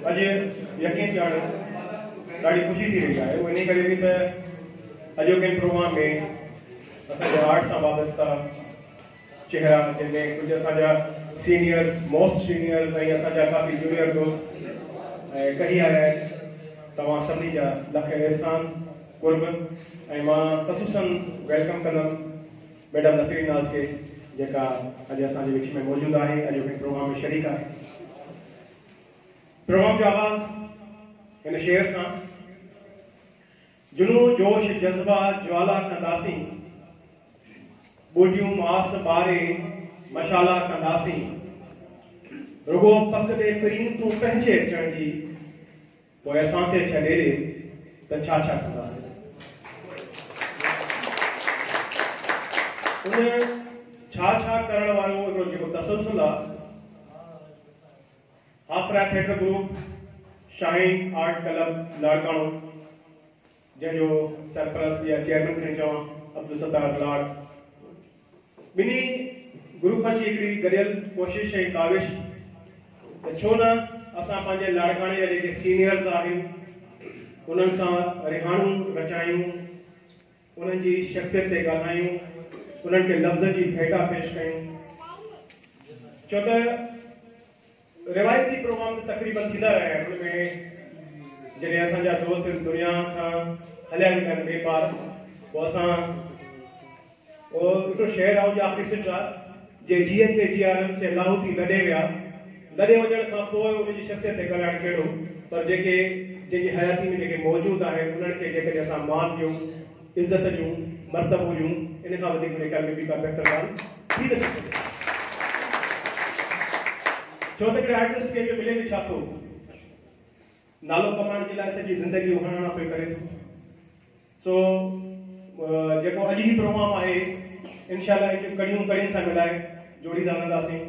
अॼु यकीन ॼाण ॾाढी ख़ुशी थी रही है। वो इन करे बि त अॼोके प्रोग्राम में असांजे आर्ट सां वाबस्ता चेहरा जंहिंमें कुझु असांजा सीनियर्स मोस्ट सीनियर्स ऐं असांजा काफ़ी जूनियर दोस्त कढी आया आहिनि। तव्हां सभिनी जा लख एहसान कुर्ब ऐं मां ख़ुसूसन वेलकम कंदुमि मैडम नसरीन नाज़ खे जेका अॼु असांजे विच में मौजूदु आहे, अॼोके प्रोग्राम में शरीक आहे। प्रोग्राम जो आगाज़ इन शेर सां जुनू जोश जज़्बा ज्वाला कंदासीं, ॿूटियूं मास ॿारे मशाला कंदासीं, रुगो पक ॾे प्रीन तूं पंहिंजे अचण जी, पोइ असां ते छॾे ॾे त छा छा कंदासीं। उन छा छा करण वारो हिकिड़ो जेको तसलसल आहे, हाफरा थिएटर ग्रुप शाहीन आर्ट क्लब लाड़काणो जंहिंजो सरपरस्त या चेयरमैन खे चवां अब्दुल सत्तार बलाड, ॿिन्ही ग्रुपनि जी हिकिड़ी गॾियल कोशिश ऐं काविश त छो न असां पंहिंजे लाड़काणे जा जेके सीनियर्स आहिनि उन्हनि सां रिहाणूं रचायूं, उन्हनि जी शख़्सियत ते ॻाल्हायूं, उन्हनि खे लफ़्ज़ जी भेटा पेश कयूं। छो त रिवायती प्रोग्राम तक़रीबन थींदा रहिया आहिनि, उनमें जॾहिं असांजा दोस्त दुनिया खां हलिया वेंदा आहिनि ॿिए पार, पोइ असां उहो हिकिड़ो शहर आहे जो आर्टिस्ट आहे जे जीअं के जीआरनि से लाहौती लॾे विया, लॾे वञण खां पोइ उनजी शख़्सियत ते ॻाल्हाइणु कहिड़ो, पर जेके जंहिंजी हयाती में जेके मौजूदु आहिनि उन्हनि खे जेकॾहिं असां मान ॾियूं, इज़त ॾियूं, मर्तबो ॾियूं, इन खां वधीक मुंहिंजे ख़्याल में ॿी का बहितर ॻाल्हि थी नथी सघे। छो त हिकिड़े आर्टिस्ट खे मिले बि छा थो, नालो कमाइण जे लाइ सॼी ज़िंदगी उहणा पई करे थो। सो जेको अॼु ही प्रोग्राम आहे इंशाअल्लाह जो कड़ियूं कड़ियुनि सां मिलाए जोड़ींदा रहंदासीं।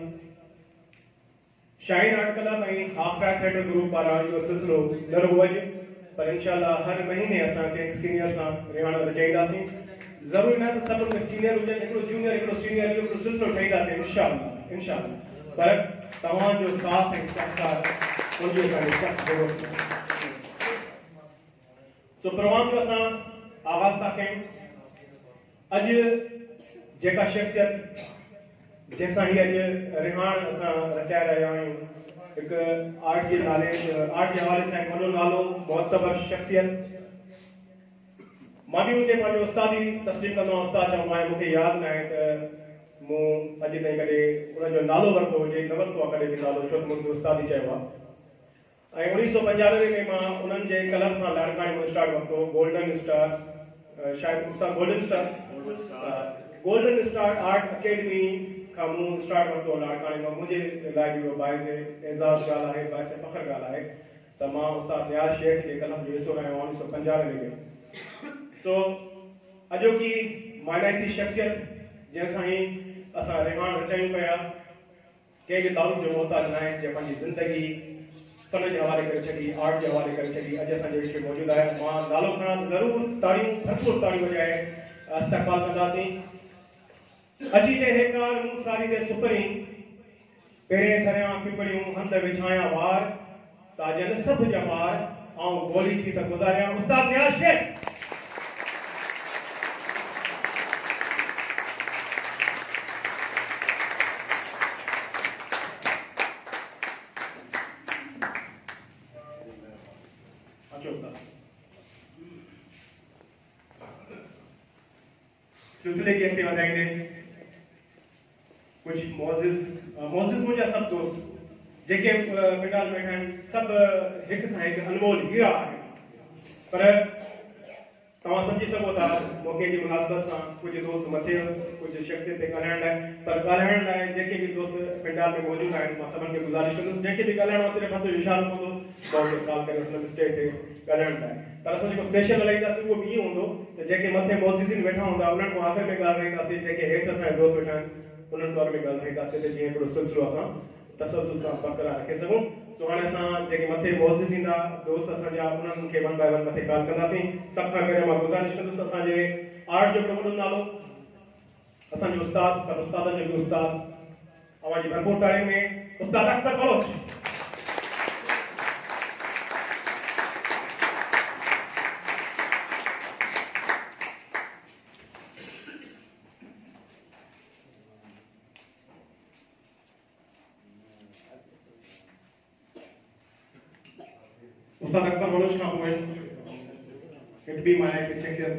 शाहीन आर्ट क्लब ऐं हाफरा थिएटर ग्रुप पारां इहो सिलसिलो न रुगो अॼु, पर इंशाअल्लाह हर महीने असां कंहिं सीनियर सां रिहाणो रचाईंदासीं। ज़रूरी न त सभिनि में सीनियर हुजनि, हिकिड़ो जूनियर हिकिड़ो सीनियर इहो हिकिड़ो सिलसिलो ठाहींदासीं इंशाअल्लाह इंशाअल्लाह, पर तव्हांजो साथ ऐं सहकार उनजी असांखे सख़्तु ज़रूरत आहे। सो प्रोग्राम जो असां आगाज़ था कयूं। अॼु जेका शख़्सियत जंहिंसां ही अॼु रिहाण असां रचाए रहिया आहियूं, हिकु आर्ट जे हवाले सां वॾो नालो मुअतबर शख़्सियत, मां बि उनखे पंहिंजो उस्ताद ई तस्लीम कंदो आहियां। उस्ताद चवंदो आहियां, मूंखे यादि न आहे त मूं अॼु ताईं कॾहिं उनजो नालो वरितो हुजे, न वरितो आहे कॾहिं बि नालो, छो त मूंखे उस्ताद ई चयो आहे। ऐं 1995 में मां उन्हनि जे क्लब खां लाड़काणे में स्टार्ट वरितो, गोल्डन स्टार, शायदि उस्ताद गोल्डन स्टार आर्ट अकेडमी खां मूं स्टार्ट वरितो लाड़काणे में। मुंहिंजे लाइ बि उहो बाहिस एज़ाज़ ॻाल्हि आहे, बाहिस फ़ख्र ॻाल्हि आहे त मां उस्ताद नियाज़ शेख जे क्लब जो हिसो रहियो आहियां 1995 में। सो अॼोकी माइनाइती शख़्सियत जंहिंसां ई असां रिहाण रचायूं पिया, कंहिं बि तारीफ़ जो मोहताज न आहे, जंहिं पंहिंजी ज़िंदगी फन जे हवाले करे छॾी, आर्ट जे हवाले करे छॾी, अॼु असांजे विच में मौजूदु आहे। मां नालो खणां त ज़रूरु ताड़ियूं भरपूर ताड़ियूं वॼाए इस्तक़बाल कंदासीं। अची जे हेकार मूं सारी ते सुपरी, पहिरें धरियां पिपड़ियूं हंध विछाया वार, साजन सभु जमार ऐं गोली थी त गुज़ारियां उस्ताद नियाज़ शेख। सिलसिले के अॻिते वधाईंदे कुछ मोज़िज़ मुंहिंजा सभु दोस्त जेके पिंडाल में वेठा आहिनि, सभु हिकु खां हिकु अनमोल हीरा आहिनि, पर तव्हां सम्झी सघो था मौक़े जी मुनासिबत सां कुझु दोस्त मथे, कुझु शख़्सियत ते ॻाल्हाइण लाइ, पर ॻाल्हाइण लाइ जेके बि दोस्त पिंडाल में मौजूदु आहिनि, मां सभिनि खे गुज़ारिश कंदुसि जंहिंखे बि ॻाल्हाइणो आहे सिर्फ़ु हथ जो इशारो हूंदो बहुत साल करे हुन स्टेज ते ॻाल्हाइण लाइ। पर असां जेको स्पेशल हलाईंदासीं उहो बि इहो हूंदो त जेके मथे मोज़िज़िन वेठा हूंदा उन्हनि खां आख़िर में ॻाल्हाईंदासीं, जेके हेठि असांजा दोस्त वेठा आहिनि उन्हनि बारे में ॻाल्हाईंदासीं, त जीअं हिकिड़ो सिलसिलो असां तसलसल सां बरक़रार रखे सघूं। सो हाणे असां जेके मथे मोज़िज़ ईंदा दोस्त असांजा उन्हनि खे वन बाय वन मथे ॻाल्हि कंदासीं। सभ खां पहिरियों मां गुज़ारिश कंदुसि असांजे आर्ट जो हिकिड़ो वॾो नालो, असांजो उस्ताद, पर उस्तादनि जो बि उस्ताद, अवां जी भरपूर तारीफ़ में उस्ताद अख्तर बलोच। उस्ताद अकबर मनोज खां पोइ इट बी माय सिग्नेचर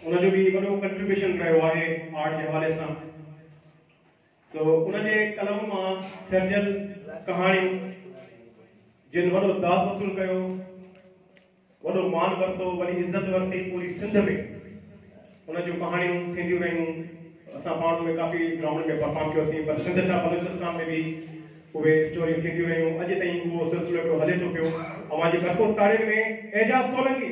उनजो भी वॾो कंट्रीब्यूशन रहियो आहे आर्ट जे हवाले सां। सो उनजे कलम मां सिरजल कहाणियूं जिन वॾो दाद वसूल कयो, वॾो मान वरितो, वॾी इज़त वरिती पूरी सिंध में, उन जूं कहाणियूं थींदियूं रहियूं। असां पाण में काफ़ी ग्राउंड में परफॉर्म कयोसीं, पर सिंध छा बलूचिस्तान में भी उहे स्टोरियूं थींदियूं रहियूं। अॼु ताईं उहो सिलसिलो हिकिड़ो हले थो पियो। अवां जी भरपूर तारीख़ में एजाज़ सोलंकी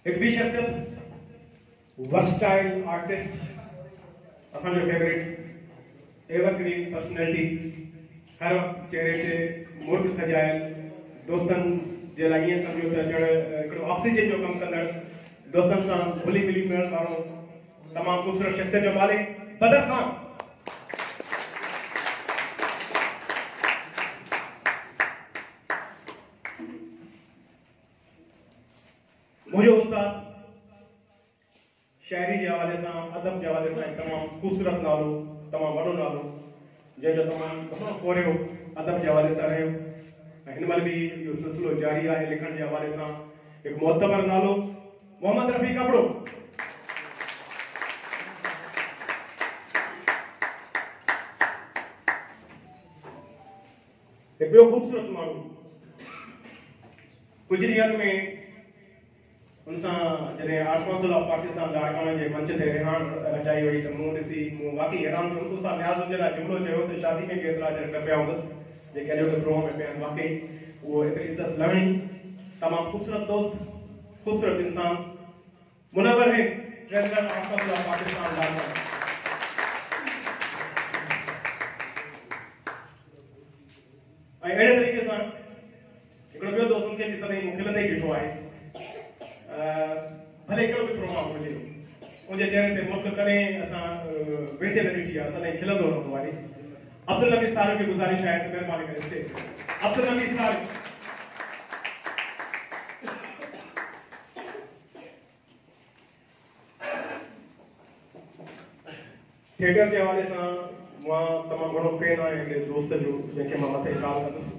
एक भी शख्सियत वर्सटाइल आर्टिस्ट, असांजो फेवरेट एवरग्रीन पर्सनैलिटी, हर वक्त चेहरे से मुर्ग सजायल, दोस्तन जे लाइ ईअं सम्झो त ॼण हिकिड़ो ऑक्सीजन जो कमु कंदड़, दोस्तनि सां घुली मिली मिलण वारो तमामु ख़ूबसूरत शख्सियत जो मालिक बदर ख़ान। मुझो उस्ताद शायरी के हवाले से, अदब के हवाले से तमाम खूबसूरत नालो, तमाम वॾो नालो, जंहिंजो तमामु कोरियो अदब के हवाले से रहियो। हिन महिल भी इहो सिलसिलो जारी आहे लिखण के हवाले से। एक मोतबर नालो मोहम्मद रफ़ी कपड़ो। एक ॿियो खूबसूरत माण्हू कुछ ॾींहनि में उनसां जॾहिं आसमान ऑफ पाकिस्तान लाड़काणे जे मंच ते रिहाण रचाई वई त मूं ॾिसी मूं वाक़ई हैरान थियो। उनसां न्याज़ जे लाइ जुमिलो चयो त शादी में केतिरा ॼण पिया हूंदसि जेके अॼु बि प्रो में पिया आहिनि। वाक़ई उहो एतिरी इज़त लहणी, तमामु ख़ूबसूरत दोस्त, ख़ूबसूरत इंसान, मुनव्वर है ट्रेजर आसमान ऑफ पाकिस्तान लाड़काणे। ऐं अहिड़े तरीक़े सां हिकिड़ो ॿियो दोस्त उनखे बि सदाईं मूं खिलंदे ई ॾिठो आहे। भले हिकिड़ो बि प्रोग्राम हुजे उनजे चेहरे ते मुल्क कॾहिं असां वेठे न ॾिठी आहे, सदाईं खिलंदो रहंदो आहे। अब्दुल नबी साहिब खे गुज़ारिश आहे त महिरबानी करे हिते अब्दुल नबी साहिब थिएटर के हवाले से मां तमामु वॾो फैन आहियां हिकिड़े दोस्त जो जंहिंखे मां मथे ॻाल्हि कंदुसि।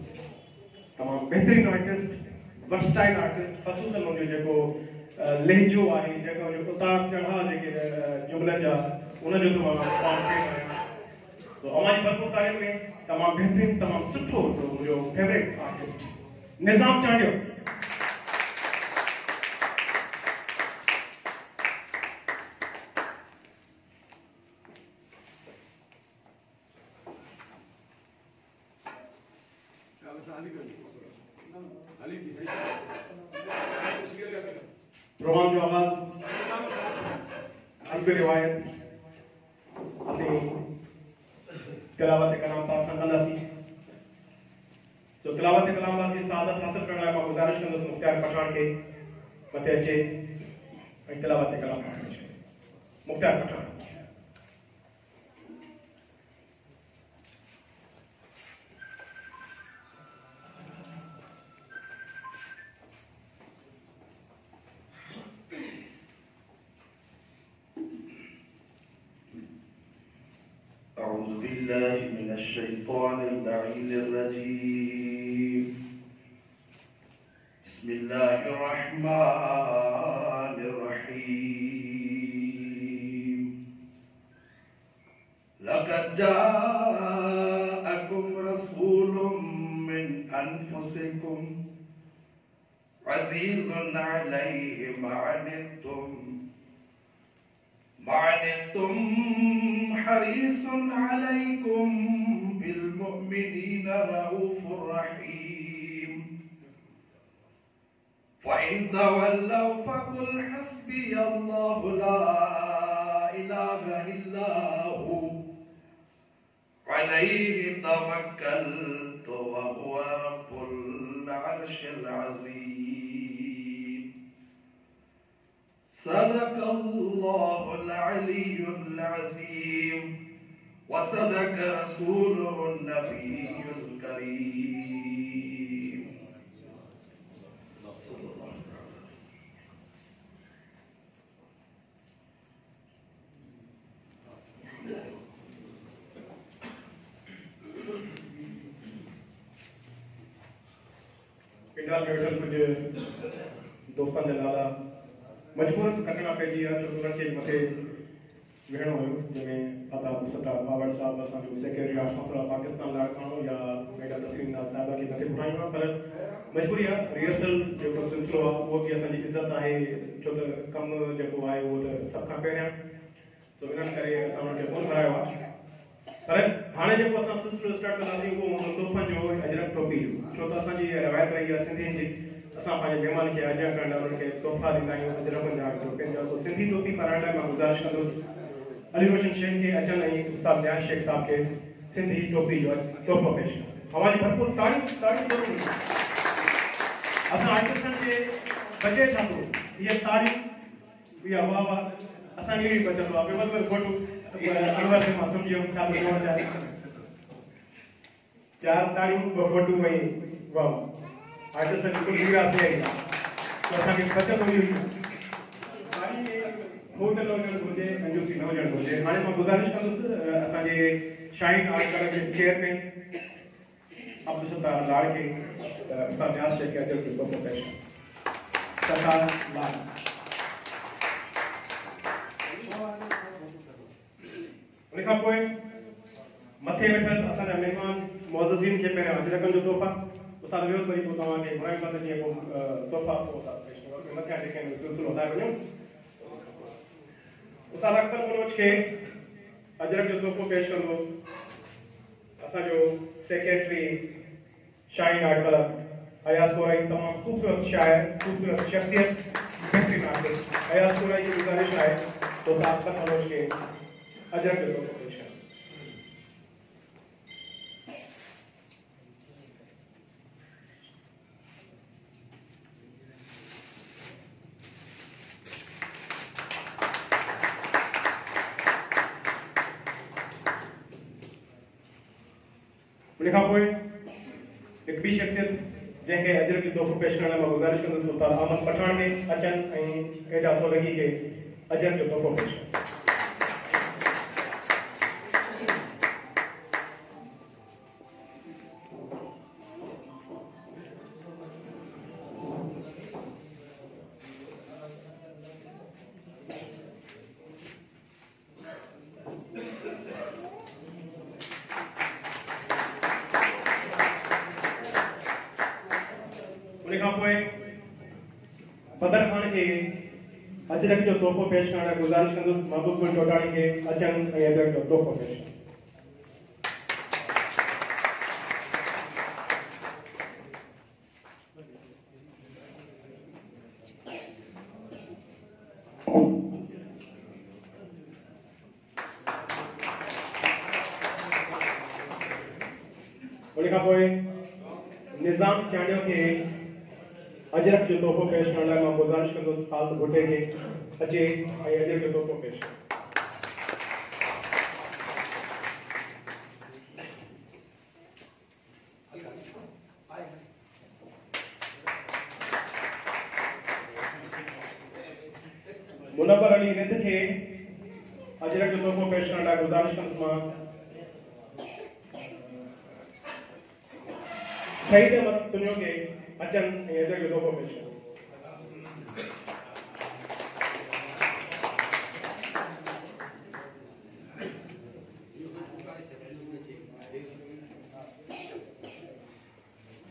तमामु बहितरीन आर्टिस्ट, वर्सटाइल आर्टिस्ट, ख़सूसन हुनजो जेको लहजो आहे, जेको उतार चढ़ाव जेके जुमलनि जा, उनजो त मां तमामु फैन आहियां। तो अवां जी भरपूर तारीख़ में तमामु बहितरीन, तमामु सुठो मुंहिंजो फेवरेट आर्टिस्ट निज़ाम चांडियो। प्रोग्राम जो आवाज हस्बे रिवायत असीं तिलावत कलाम साहब सां कंदासीं। सो तिलावत कलाम की सादत हासिल करण लाइ मां गुज़ारिश कंदुसि मुख्तार पठान के मथे अचे ऐं तिलावत कलाम मुख्तार पठान। أعوذ بالله من الشيطان اللعين الرجيم. بسم الله الرحمن الرحيم. لقد جاءكم رسول من أنفسكم عزيز عليه ما عنتم حريص عليكم بالمؤمنين رؤوف رحيم. فإن تولوا فقل حسبي الله لا إله إلا هو عليه توكلت وهو رب العرش العظيم. صدق الله العلي العظيم وصدق رسوله النبي الكريم. मेरा मेडल मुझे दोस्तन जे नाला मजबूरन कटना पइजी आहे छो उन्हनि खे मथे वेहणो हुयो जंहिंमें अता सता बावड़ साहब असांजो सेक्रेटरी ऑफ पाकिस्तान लाड़काणो या मैडम तस्लीम नाज़ साहिबा खे मथे घुरायूं आहे पर मजबूरी आहे रिहर्सल जेको सिलसिलो आहे उहो बि असांजी इज़त आहे छो त कमु जेको आहे उहो त सभ खां पहिरियां सो इन्हनि करे असां उन्हनि खे कोन घुरायो आहे पर हाणे जेको असां सिलसिलो स्टार्ट कंदासीं उहो तोहफ़नि जो अजरक टोपी जो छो त असांजी रवायत रही आहे सिंधियुनि जी असां पंहिंजे महिमान खे अॼु करण लाइ उन्हनि खे तोहफ़ा ॾींदा आहियूं अजरकनि जा टोपियुनि जा सो सिंधी टोपी पाराइण लाइ मां गुज़ारिश कंदुसि अली रोशन शेख खे अचनि ऐं उस्ताद न्याज़ शेख साहब खे सिंधी टोपी जो तोहफ़ो पेश कनि हवाजी भरपूर ताड़ी ज़रूरी असां आर्टिस्टनि खे बचे छा थो इहा ताड़ी इहा वाह वाह असांखे बि बचंदो आहे बेवल फोटो अनवर से मां सम्झी वियुमि छा थो चवणु चाहे चार ताड़ियूं ॿ फोटू ऐं वाह आर्टिस्ट बिल्कुलु विरासत आई तो असांखे बचंदो ई ताड़ी खे खोट न हुजणु घुरिजे कंजूसी न हुजणु घुरिजे हाणे मां गुज़ारिश कंदुसि असांजे शाहीन आर्ट कलर जे चेयरमैन अब्दुल सत्तार लाड़ खे उस्ताद न्याज़ शेख खे अजर जो तोहफ़ो पेश सत्तार लाड़ उन खां पोइ मथे वेठल असांजा महिमान मुअज़्ज़िज़ीन खे पहिरियां अजरकनि जो तोहफ़ा उस्ताद वियो वरी पोइ तव्हांखे घुराइण कंदे जीअं पोइ तोहफ़ा उस्ताद पेश कयो मथियां टेकनि जो सिलसिलो हलाए वञूं उस्ताद अख्तर मनोज खे अजरक जो तोहफ़ो पेश कंदो असांजो सेक्रेटरी शाहीन आर्ट क्लब अयाज़ कोराई तमामु ख़ूबसूरत शाइर ख़ूबसूरत शख्सियत बहितरीन आर्टिस्ट अयाज़ कोराई जी गुज़ारिश आहे तो उस्ताद अख्तर मनोज खे अजरक जो तोहफ़ो पेश कनि उन खां पोइ हिकु ॿी शख़्सियत जंहिंखे अजरक जो तोहफ़ो पेश करण लाइ मां गुज़ारिश कंदुसि उस्ताद अहमद पठान खे अचनि ऐं एजाज़ सोलंकी खे अजरक जो तोहफ़ो पेश कनि बदर खान के अजरक जो तोहफ़ो पेश करण लाइ गुज़ारिश कंदुसि महबूब चौटाणी खे अचनि ऐं अजरक जो तोहफ़ो पेश कनि उन खां पोइ निज़ाम चाणियो खे अजरक जो तोहफ़ो पेश करण लाइ मां गुज़ारिश कंदुसि ख़ासि भुटे खे अचे ऐं अजरक जो तोहफ़ो पेश कनि मुनव्वर अली रिंद खे अजरक जो तोहफ़ो पेश करण लाइ गुज़ारिश कंदुसि मां शहीद अहमद तुनियो खे अचनि ऐं अजरक जो तोहफ़ो पेश कनि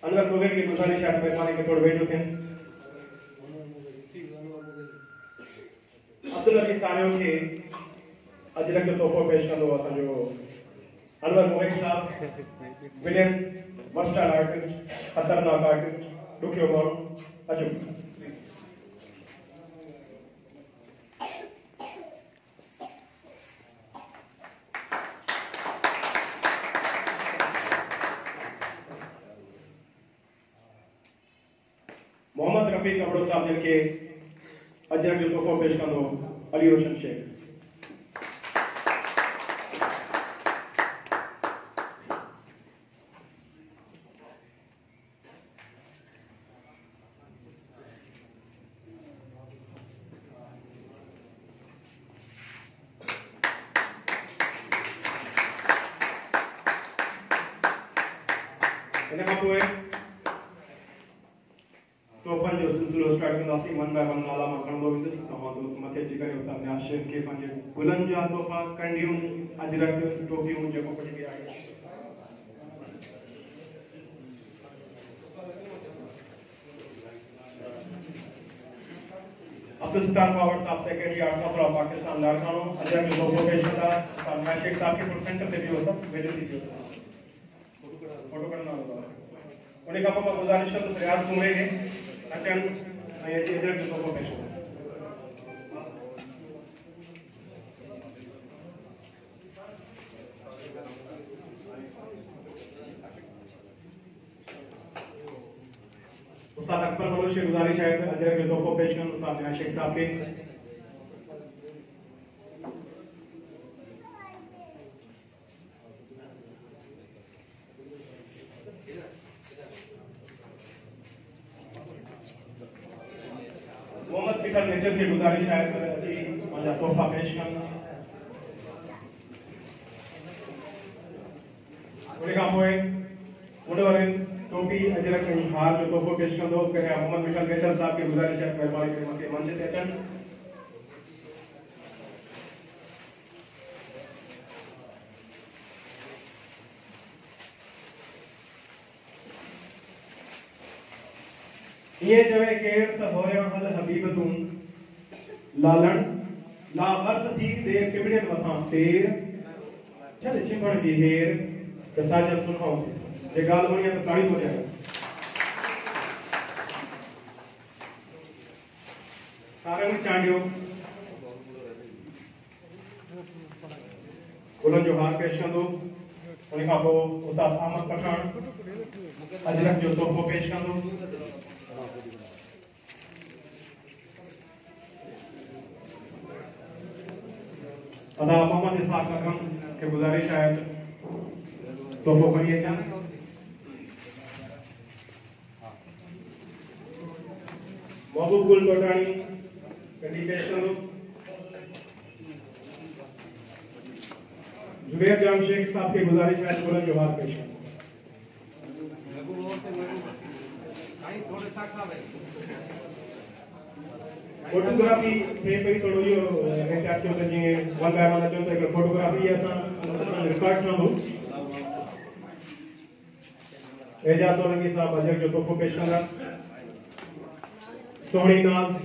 अनवर मुग़ल की गुज़ारिश आहे महिरबानी के थोड़ो वेठो थियनि अब्दुल अली सारियो खे अजरक जो तोहफ़ो पेश कंदो असांजो अनवर मुग़ल साहब विलियम मस्टर्ड आर्टिस्ट खतरनाक आर्टिस्ट ॾुखियो माण्हू अचो मोहम्मद रफ़ी कपड़ो साहब जिनके अजरक जो तोहफ़ो पेश कंदो अली रोशन शेख इन खां पोइ सिलसिलो स्टार्ट कंदासीं वन बाय वन नाला मां खणंदो वेंदुसि तव्हां दोस्त मथे अची करे उस्ताद न्याज़ शेख खे पंहिंजे गुलनि जा तोहफ़ा कंडियूं अजरक टोपियूं जेको कुझु बि आहे Abdul Sattar Pawar Sahab secretary arts of Pakistan Larkana अजरक जो तोहफ़ो पेश कंदा उस्ताद न्याज़ शेख साहब खे सेंटर ते बि होता वेझो थी वियो फोटो कढंदा होता उन खां पोइ मां गुज़ारिश कंदुसि रियाज़ कुमरे खे अचनि ऐं अजरक जो तोहफ़ो पेश कनि उस्ताद अकबर बलोच की गुजारिश है अजरक जो तोहफ़ो पेश करें उस्ताद न्याज़ शेख साहब के मोहम्मद फिकर नेचर की गुजारिश है जी मुझे तोहफ़ा पेश करना उनके पोइ उडवरन टोपी अजरक ऐं हार जो तोहफ़ो पेश कंदो पहिरियां मोहम्मद मिठल नेचर साहब की गुजारिश है महिरबानी करे मूंखे मंच ते अचनि ये चवे केर त होया हल हबीब तूं लालण ला वर्त थी देर किबड़ियन मथां तेर छल चिमण जी हेर त साजन सुखो जे गाल वणी त ताड़ी हो जाए सारंग चांडियो गुलन जो हार पेश कंदो उन खां पोइ उस्ताद अहमद पठान अजरक जो तोहफ़ो पेश कंदो अदा मोहम्मद इसहाक अकरम के गुजारिश है तोहफ़ो खणी अचनि महबूब गुल टोटाणी कंडी पेश कंदो जुबैर जाम शेख साहब की गुजारिश है गुलन जो हार पेश कंदो फोटोग्राफी थे पई थोड़ो यो एहतियात कयो त जीअं वन बाय वन अचो त हिकु फोटोग्राफी असां रिकॉर्ड कंदो एजाज सोलंकी साहब अजरक जो तोहफ़ो पेश कंदा सोहणी नाज़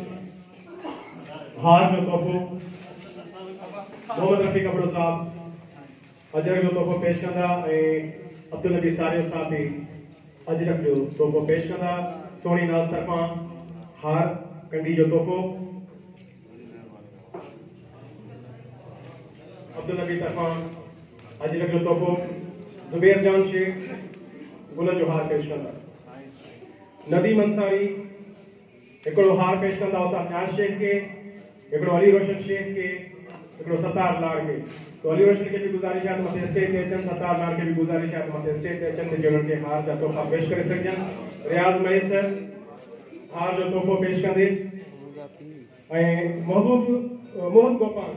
हार जो तोहफ़ो मोहम्मद रफ़ी कपड़ो साहब अजरक जो तोहफ़ो पेश कंदा ऐं अब्दुल नबी सारियो साहब भी अजरक जो तोहफ़ो पेश कंदा सोहणी नाज़ तरफ़ां हार कंडी जो तोहफ़ो अब्दुल नबी तरफ़ां अजरक जो तोहफ़ो जुबैर जान शेख गुलन जो हार पेश कंदा नदीम अंसारी हिकिड़ो हार पेश कंदा उस्ताद न्याज़ शेख के हिकिड़ो अली रोशन शेख के हिकिड़ो सत्तार लाड़ के तो अली रोशन के भी गुजारिश है मथे स्टेज ते अचनि सत्तार लाड़ के भी गुजारिश है मथे स्टेज ते अचनि जे उन्हनि खे हार जा तोहफ़ा पेश करे सघजनि रियाज़ मैसर हार जो तोहफ़ो पेश कंदे ऐं मोहन गोपाल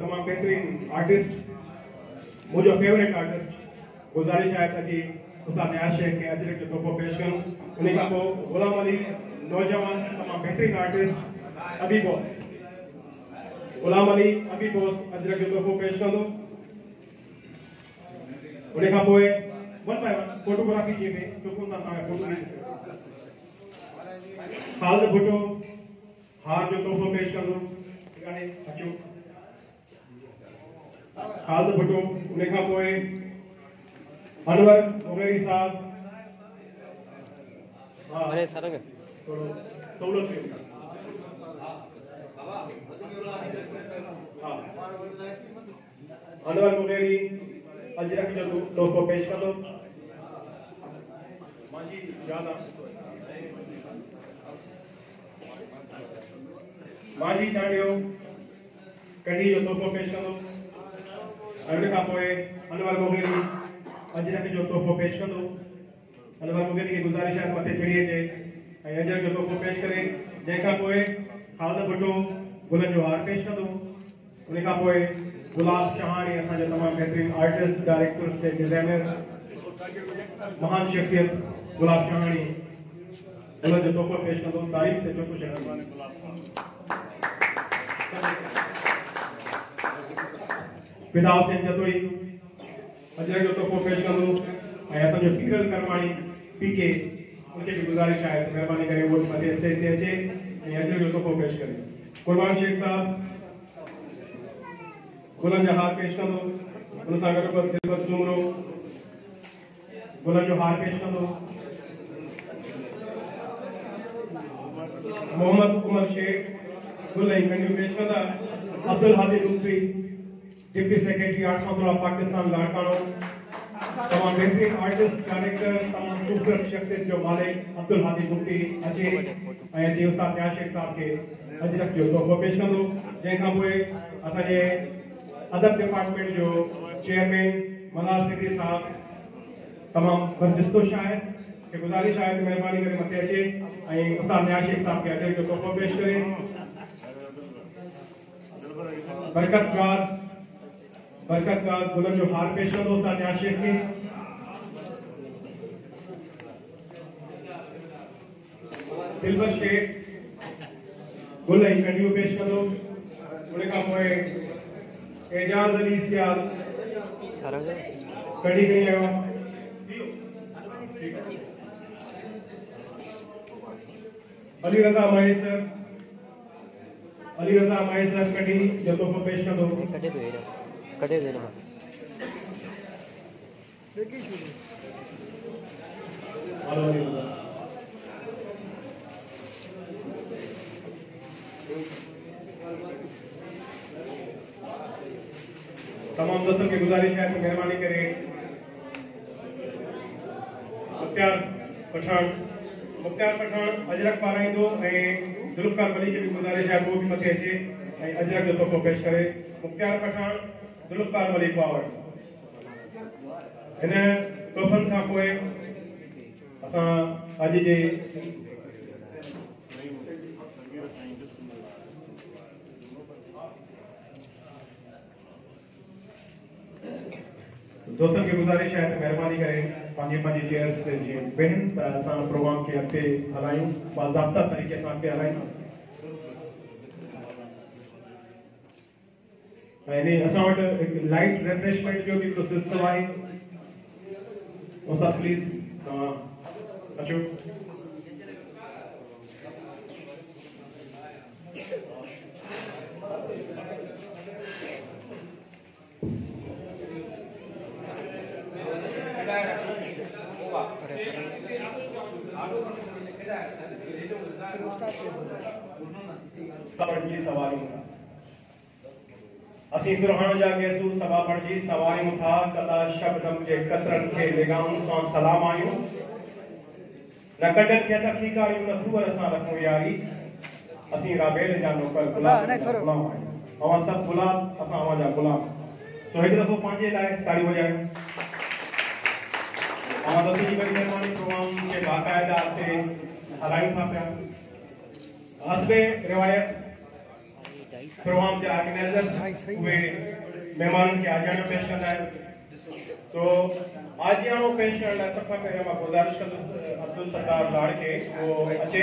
तमाम बेहतरीन आर्टिस्ट मुझो फेवरेट आर्टिस्ट गुजारिश है कि उस्ताद न्याज़ शेख के अजरक जो तोहफ़ो पेश करूं उन खां पोइ गुलाम अली नौजवान तमाम बेहतरीन आर्टिस्ट अबी बॉस गुलाम अली अबी बॉस अजरक जो तोहफ़ो पेश कंदो उन खां पोइ वन बाय वन फोटोग्राफी जी में चुकूं था फोटो खालिद भुट्टो हार जो तोहफ़ो पेश कंदो अचो खालिद भुट्टो उन खां पोइ अनवर मुगेरी साहब अरे सरग सहुलो थियो अनवर मुगेरी अजरक जो तोहफ़ो पेश कंदो मांजी याद मांजी चांडियो कंडी जो तोहफ़ो पेश कंदो उन खां पोइ अनवर मुगेरी अजरक जो तोहफ़ो पेश कंदो अनवर मुगेरी की गुजारिश है मथे चढ़ी अचे ऐं अजरक जो तोहफ़ो पेश करे जंहिंखां पोइ खालिद भुट्टो गुलन जो हार पेश कंदो उन खां पोइ गुलाब चहाणी असांजो तमामु बहितरीन आर्टिस्ट डायरेक्टर डिज़ाइनर महान शख्सियत गुलाब चहाणी उन जो तोहफ़ो पेश कंदो तारीफ़ से चोको शक्ति पिता हुसैन जतोई अजरक जो तोहफ़ो पेश कंदो ऐं असांजो पीरल करमाणी पीके उनके भी गुजारिश है मेहरबानी करे वो मथे स्टेज ते अचे ऐं अजरक जो तोहफ़ो पेश करे कुर्बान शेख साहब गुलन जो हार पेश कंदो उन सां गॾु दिलबर सुमरो गुलन जो हार पेश कंदो मोहम्मद उमर शेख गुल ऐं कंडियूं पेश कंदा Abdul Hadi Lutfi deputy secretary arts council of Pakistan Larkana तमाम बेहतरीन आर्टिस्ट डायरेक्टर तमाम खूबसूरत शख्सियत जो मालिक अब्दुल हादी लुत्फी अचे ऐं जी उस्ताद न्याज़ शेख साहब के अजरक जो तोहफ़ो पेश कंदो जंहिंखां पोइ असांजे अदब डिपार्टमेंट जो चेयरमैन मलार सिद्दीकी साहब तमाम बरदिस्तो शायर के गुजारिश है कि मेहरबानी करे मथे अचे ऐं उस्ताद न्याज़ शेख साहब के अजरक जो तोहफ़ो पेश करे बरकतगार गुलन जो हार पेश कंदो उस्ताद न्याज़ शेख के दिलबर शेख गुल ऐं कंडियूं पेश कंदो उन खां पोइ एजाज अली सियाल कड़ी गई है अली रजा महेसर कड़ी जो तोहफ़ो पेश कंदो कटे दे तमाम दोस्तों की गुजारिश है कि मेहरबानी करें मुख्तार पठान अजरक पाराईंदो ऐं जुल्फकार वली की भी गुजारिश है वो भी मथे अचे ऐं अजरक जो तोहफ़ो पेश करे मुख्तार पठान जुल्फकार वली पावर इन तोहफ़नि खां पोइ असां अॼु जे दोस्तों की गुजारिश है कि मेहरबानी करें पंहिंजी चेयर्स ते जीअं वेहनि त असां प्रोग्राम खे अॻिते हलायूं बाज़ाब्ता तरीक़े सां अॻिते हलायूं ऐं असां वटि हिकु लाइट रिफ्रेशमेंट जो बि हिकिड़ो सिलसिलो आहे उस्ताद प्लीज़ तव्हां अचो असीं सुरहान जा गेसू सभा पढ़जी सवारियूं था कदा शब्दम के कसरत के निगाहों सां सलाम आयूं न कॾनि खे तखीकारियूं न खूअर सां रखूं यारी असीं राबेल जा नौकर गुलाम आहियूं अवां सभु गुलाब असां अवां जा गुलाम सो हिकु दफ़ो पंहिंजे लाइ ताड़ी वॼायूं अवां दोस्ती जी वॾी महिरबानी प्रोग्राम खे बाक़ाइदा ते हलायूं था पिया हस्बे रिवायत प्रोग्राम के ऑर्गेनाइजर्स हुए मेहमान के आजानो पेश करना है तो आजियानो पेश करण लाइ सफ़ा करे मां गुज़ारिश कंदुसि अब्दुल सत्तार लाड़ के वो अचे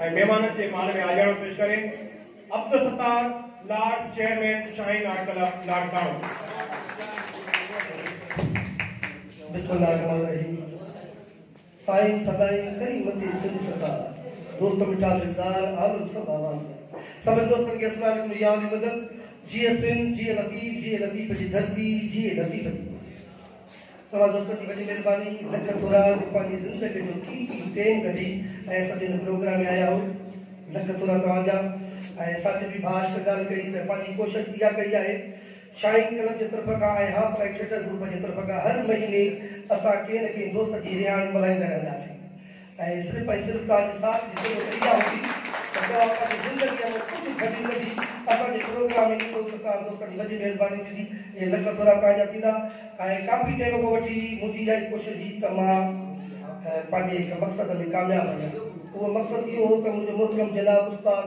ऐं मेहमान के मान में आजानो पेश करे अब्दुल सत्तार लाड़ चेयरमैन शाहीन आर्ट क्लब लाड़कानो बिस्मिल्लाहिर्रहमानिर्रहीम साईं सदाई करी मती सिंध सरकार दोस्त मिठा दिलदार आलम सब आवाम सब दोस्तों के अस्सलाम वालेकुम या अली मदद जीएसएन जी लतीफ जी धरती जी लतीफ तवा दोस्तों की बड़ी मेहरबानी लख थोरा पानी जिंदगी जो की टेम कदी ऐ सभिन प्रोग्राम में आया हो लख थोरा तवाजा ऐ साथ भी भाष गाल कई ते पानी कोशिश किया कई है शाहीन क्लब के तरफ का है हाफ राइट थिएटर ग्रुप के तरफ का हर महीने असा के न के दोस्त जी रिहान मल्हाईंदा रहंदासीं ऐं सिर्फ़ तव्हांजे साथ जी तरीक़ा हूंदी तो आपकी जिंदगी में कुछ घटी कदी असांजे प्रोग्राम में ईंदो सरकार दोस्तनि जी वॾी महिरबानी थींदी ये लख थोरा तव्हांजा थींदा ऐं काफ़ी टाइम खां वठी मुंहिंजी इहा कोशिशि हुई त मां पंहिंजे हिकु मक़सद में कामयाबु आहियां उहो मक़सदु इहो हो त मुंहिंजो मोहतरम जनाब उस्ताद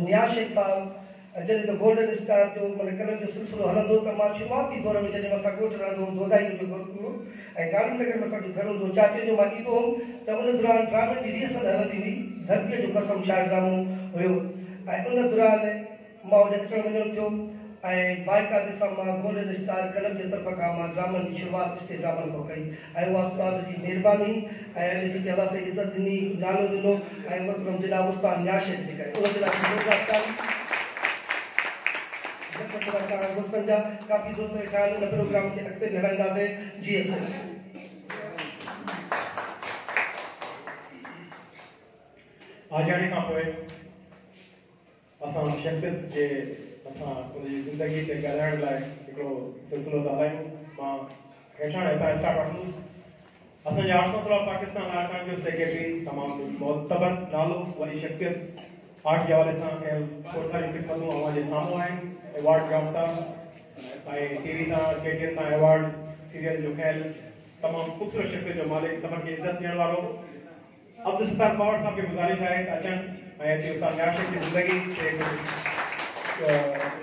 न्याज़ शेख साहब जॾहिं त गोल्डन स्टार जो माना कलम जो सिलसिलो हलंदो त मां शुरूआती दौर में जॾहिं असां ॻोठ रहंदो हुउमि दोधाई जो गुरुकुल ऐं गांधी नगर में असांजो घर हूंदो चाचे जो मां ईंदो हुउमि त उन दौरान ड्रामे जी रिहर्सल हलंदी हुई धरतीअ जो कसम छा ड्रामो हुयो ऐं उन दौरान मां होॾे अचणु वञणु थियो ऐं बाक़ाइदे सां मां गोल्डन स्टार कलम जे तरफ़ खां मां ड्रामनि जी शुरूआति स्टेज ड्रामनि खां कई ऐं उहा उस्ताद जी महिरबानी ऐं अॼु जेके अलाह साईं इज़त ॾिनी नालो ॾिनो ऐं मोहतरम जनाब उस्ताद न्याशे जे करे उन जे लाइ दोस्तनि जा काफ़ी दोस्त वेठा आहिनि उन प्रोग्राम खे अॻिते हलाईंदासीं GSM आज़ादी खां पोइ असां शख़्सियत जे असां उनजी ज़िंदगी ते ॻाल्हाइण लाइ हिकिड़ो सिलसिलो था हलायूं मां हेठां हितां स्टार्ट वठंदुसि असांजे आशना सलाह पाकिस्तान आर्ट जो सेक्रेटरी तमामु मोतबर नालो वरी शख़्सियत आर्ट जे हवाले सां कयल खोड़ सारियूं ख़िदमतूं अवां जे साम्हूं आहिनि अवार्ड याफ़्ता ऐं टीवी तां KTN तां अवार्ड सीरियल जो कयल तमामु ख़ूबसूरत शख़्सियत जो मालिक सभिनि खे इज़त ॾियण वारो अब्दुल सत्तार पवार साहब खे गुज़ारिश आहे त अचनि ऐं अची उस्ताद न्याशे जी ज़िंदगी खे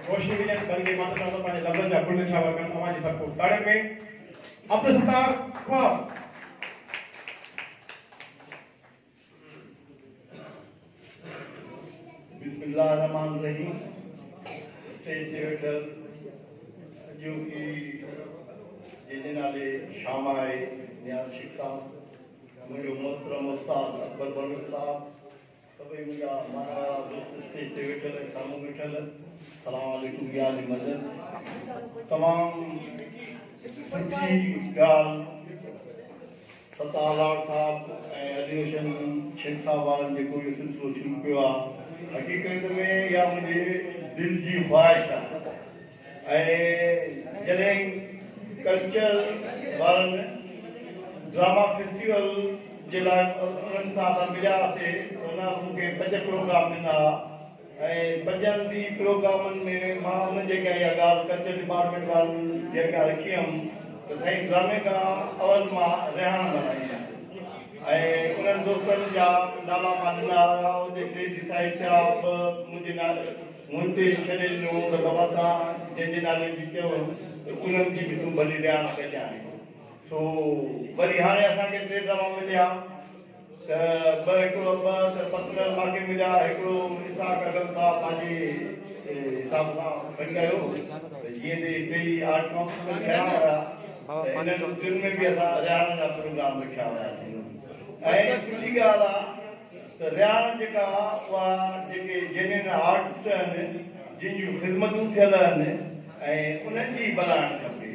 रोशनी मिलनि बल्कि मां त चवंदो पंहिंजे लफ़्ज़नि जा गुल निछावर कनि तव्हां जी तरफ़ो ताड़ियुनि में अब्दुल सत्तार पवार बिस्मिल्लाहिर्रहमानिर्रहीम स्टेज ते वेठल जो कि जिन नाले शाम आहे नियाज़ शेख साहब मुंहिंजो मोहतरम उस्ताद अकबर बलूर साहब सभई मुंहिंजा माना वारा दोस्त स्टेज ते वेठल ऐं साम्हूं वेठल सलाम वालेकुम या अली मदद तमामु सुठी ॻाल्हि सत्तार लाड साहब ऐं अली रोशन शेख साहब वारनि जेको इहो सिलसिलो शुरू कयो आहे हक़ीक़त में या मुझे दिल की ख्वाहिश है जॾहिं कल्चर वारनि ड्रामा फेस्टिवल जे लाइ उन्हनि सां असां मिलियासीं उन मूंखे 5 प्रोग्राम ॾिना ऐं 5 बि प्रोग्रामनि में मां उन जे इहा ॻाल्हि कल्चर डिपार्टमेंट वारनि जे अॻियां रखी हुअमि त साईं ड्रामे खां अवल मां रिहाण मल्हाई ऐं उन्हनि दोस्तनि जा नाला मां ॾिना उते डिसाइड थिया मुंहिंजे नाले मुंहुं ते छॾे ॾिनो त बाबा तव्हां जंहिंजे नाले बि कयो त उन्हनि जी बि तूं भली रिहाण कजांइ सो वरी हाणे असांखे 3 ड्रामा मिलिया त हिकिड़ो त पर्सनल मूंखे मिलिया हिकिड़ो इसाक अगम साहब पंहिंजे हिसाब सां खणी कयो त जीअं त हिते ई आर्ट काउंसिल में थिया हुया त इन्हनि टिनि में बि असां रिहाण जा प्रोग्राम रखिया हुयासीं ऐं सुठी ॻाल्हि आहे त रिहाण जेका उहा जेके जेन्युइन आर्टिस्ट आहिनि जिन जूं ख़िदमतूं थियल आहिनि ऐं उन्हनि जी बणाइणु खपे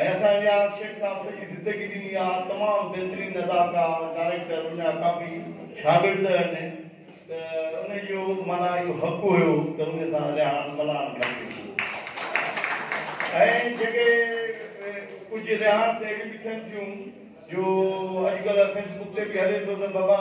ऐं असांजा शेख साहब सॼी ज़िंदगी ॾिनी आहे तमामु बहितरीनु अदाकार डायरेक्टर उनजा काफ़ी शागिर्द आहिनि त उनजो माना इहो हक़ु हुयो त उन सां रिहाण बणाइणु खपे ऐं जेके कुझु रिहाण से अहिड़ी बि थियनि थियूं जो अॼुकल्ह फेसबुक ते बि हले थो त बाबा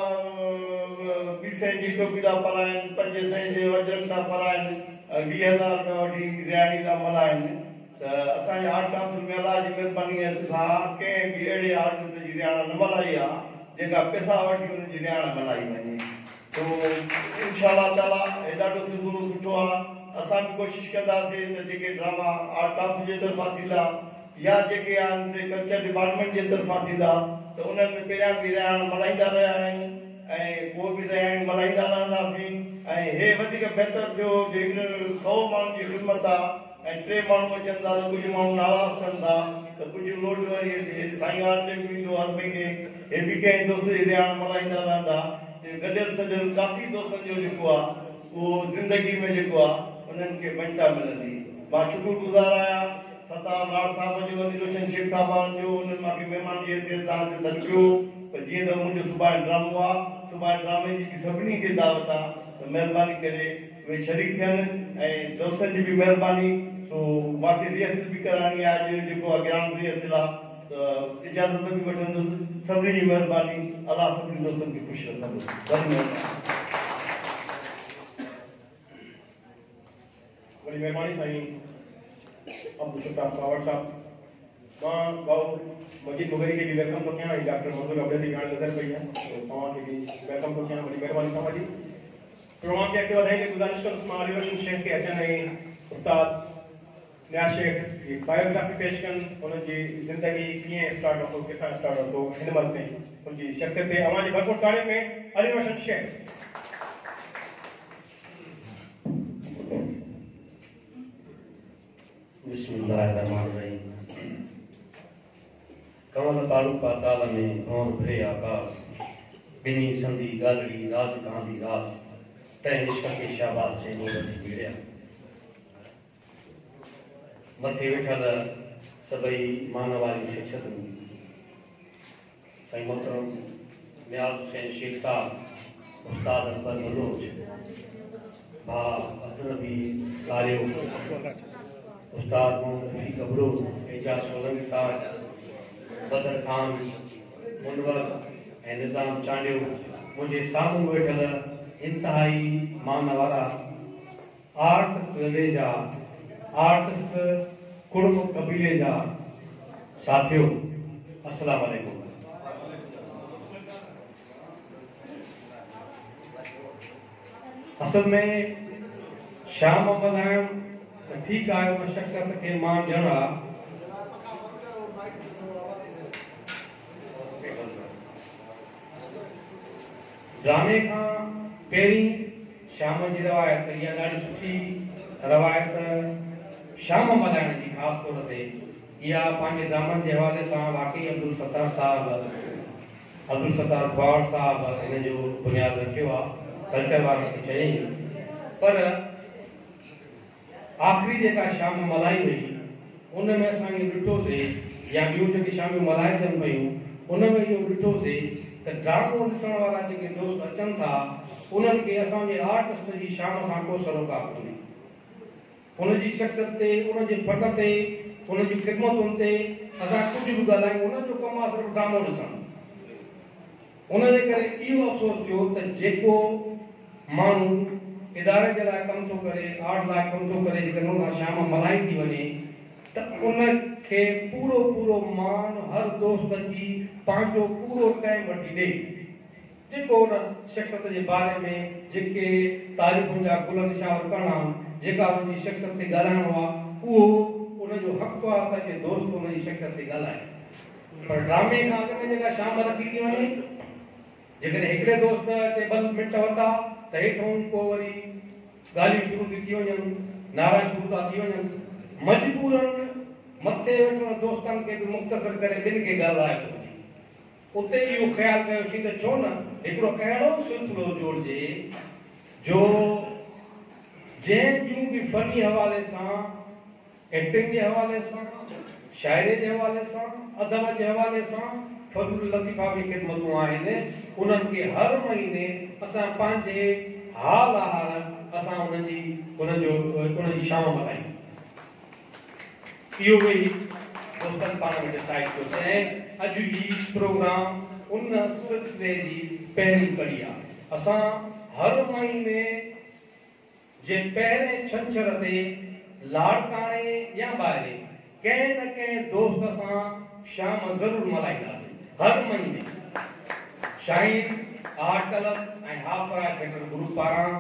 20 जी टोपी था पाराइनि 5 जे वजन था पाराइनि 20,000 रुपया वठी रिहाणी था मल्हाइनि त असांजे आर्ट काउंसिल में अलाह जी महिरबानी सां कंहिं बि अहिड़े आर्टिस्ट जी रिहाण न मल्हाई आहे जेका पैसा वठी हुनजी रिहाण मल्हाई वञे तो इंशाअल्लाह ताला हे ॾाढो सिलसिलो सुठो आहे असां बि कोशिशि कंदासीं त जेके ड्रामा आर्ट काउंसिल जे तरफ़ां थींदा या जेके आहिनि से कल्चर डिपार्टमेंट जे तरफ़ां थींदा त उन्हनि में पहिरियां बि रिहाण मल्हाईंदा रहिया आहियूं ऐं पोइ बि रिहाण मल्हाईंदा रहंदासीं ऐं हे वधीक बहितर थियो जेकॾहिं 100 माण्हुनि जी ख़िदमत आहे ऐं 3 माण्हू अचनि था त कुझु माण्हू नाराज़ थियनि था त कुझु लोड वरी साईं वारनि ते बि ईंदो हर पंहिंजे हे बि कंहिं दोस्त जी रिहाण मल्हाईंदा रहंदा गॾियल सॼियल काफ़ी दोस्तनि जो जेको आहे उहो ज़िंदगी में जेको आहे उन्हनि खे बचता मिलंदी मां शुक्रगुज़ार आहियां सत्तार लाड साहब जो अली रोशन शेख साहब जो उन्हनि मूंखे महिमान जी हैसियत तव्हांखे सॾु कयो त जीअं त मुंहिंजो सुभाणे ड्रामो आहे सुभाणे ड्रामे जी बि सभिनी खे दावत आहे त महिरबानी करे उहे शरीक थियनि ऐं दोस्तनि जी बि महिरबानी सो मूंखे रिहर्सल बि कराइणी आहे अॼु जेको आहे ग्राम रिहर्सल आहे त इजाज़त बि वठंदुसि सभिनी जी महिरबानी अलाह सभिनी दोस्तनि खे ख़ुशि रखंदुसि वॾी महिरबानी साईं अब्दुल सत्तार पवार साहब मां भाऊ मजीद मुगरी खे बि वेलकम थो कयां डॉक्टर मोहम्मद अब्दुल जी हाणे नज़र पई आहे तव्हांखे बि वेलकम थो कयां वॾी महिरबानी तव्हांजी प्रोग्राम के अॻिते वधाईंदे गुज़ारिश कंदुसि मां अली रोशन शेख खे अचनि ऐं उस्ताद नियाज़ शेख जी बायोग्राफी पेश कनि, हुनजी ज़िंदगी कीअं स्टार्ट वरितो, किथां स्टार्ट वरितो, हिन महिल ताईं हुनजी शख़्सियत ते अवां जी भरपूर तारीफ़ में अली रोशन शेख। बिस्मिल्लाहिर्रहमानिर्रहीम। कमल तालुका ताल में भौर भरे आकाश, बिनी संधी गालड़ी राज कांदी रास, तय इश्क के शाबाश से गोलती भिड़िया। मथे वेठल सभई मान वाली शिक्षक साईं मोहतरम नियाज़ हुसैन शेख साहब, उस्ताद अकबर मनोज, भा अब्दुल नबी सारियो, उस्ताद मोहम्मद गबरू, एजाज सोलंकी साहब, बदर खान मुनवर ऐं निज़ाम चांडियो, मुझे साम्हूं वेठल इंतहाई मान वारा आर्टिस्ट ज़िले जा आर्टिस्ट कुड़म कबीले जा साथियों, अस्सलाम वालेकुम। असल में शाम मल्हाइण ठीक है, उन शख्सियत के मान ॾियणु आहे। ड्रामे खां पहिरीं शाम जी रवायत, इहा ॾाढी सुठी रवायत शाम मल्हाइण जी ख़ासि तौर ते इहा पंहिंजे ड्रामनि जे हवाले सां वाकई अब्दुल सत्तार फवाद साहब हिन जो बुनियादु रखियो आहे, कल्चर वारनि खे चयईं। पर आख़िरी जेका शाम मल्हाई वई उन में असांखे ॾिठोसीं, या ॿियूं जेके शामियूं मल्हाइजनि पियूं उन में इहो ॾिठोसीं त ड्रामो ॾिसण वारा जेके दोस्त अचनि था उन्हनि खे असांजे आर्टिस्ट जी शाम सां को सरोकार कोन्हे। उनजी शख़्सियत ते, उनजे फन ते, उनजी ख़िदमतुनि ते असां कुझु बि ॻाल्हायूं, उनजो कमु आहे सिर्फ़ु ड्रामो ॾिसणु। उनजे करे इहो अफ़सोस थियो त जेको माण्हू इदारे जे लाइ कमु थो करे, आर्ट लाइ कमु थो करे, जेकॾहिं उन शाम मल्हाई थी वञे त उनखे पूरो मान हर दोस्त अची पंहिंजो पूरो टाइम वठी ॾे, जेको उन शख़्सियत जे बारे में जेके तारीफ़ुनि जा गुल निशावर करणा, जेका उनजी शख़्सियत ते ॻाल्हाइणो आहे, उहो उनजो हक़ु आहे त अचे दोस्त उनजी शख़्सियत ते ॻाल्हाए। पर ड्रामे खां अॻु में जेका शाम रखी थी वञे, जेकॾहिं हिकिड़े दोस्त अचे 2 मिंट वरिता त हेठों पोइ वरी ॻाल्हियूं शुरू थी वञनि, नारा शुरू था थी वञनि, मजबूरन मथे वेठल दोस्तनि खे बि मुख़्तसर करे ॿिनि खे ॻाल्हाए थो वञे। उते इहो ख़्यालु कयोसीं त छो न हिकिड़ो अहिड़ो सिलसिलो जोड़िजे जो जंहिं जूं बि फनी हवाले सां, एक्टिंग जे हवाले सां, शाइरी जे हवाले सां, अदब जे हवाले सां फज़ुल लतीफ़ा बि ख़िदमतूं आहिनि, उन्हनि खे हर महीने असां पंहिंजे हाल असां उनजी शाम मल्हायूं। इहो वेही दोस्तनि पाण में डिसाइड कयोसीं ऐं अॼु ही प्रोग्राम उन सिलसिले जी पहिरीं कड़ी आहे। असां हर महीने जे पहिरें छंछर ते लाड़काणे या ॿाहिरि कंहिं न कंहिं दोस्त सां शाम ज़रूरु मल्हाईंदासीं। हर महीने शाहीन आर्ट क्लब ऐं हाफरा थिएटर ग्रुप पारां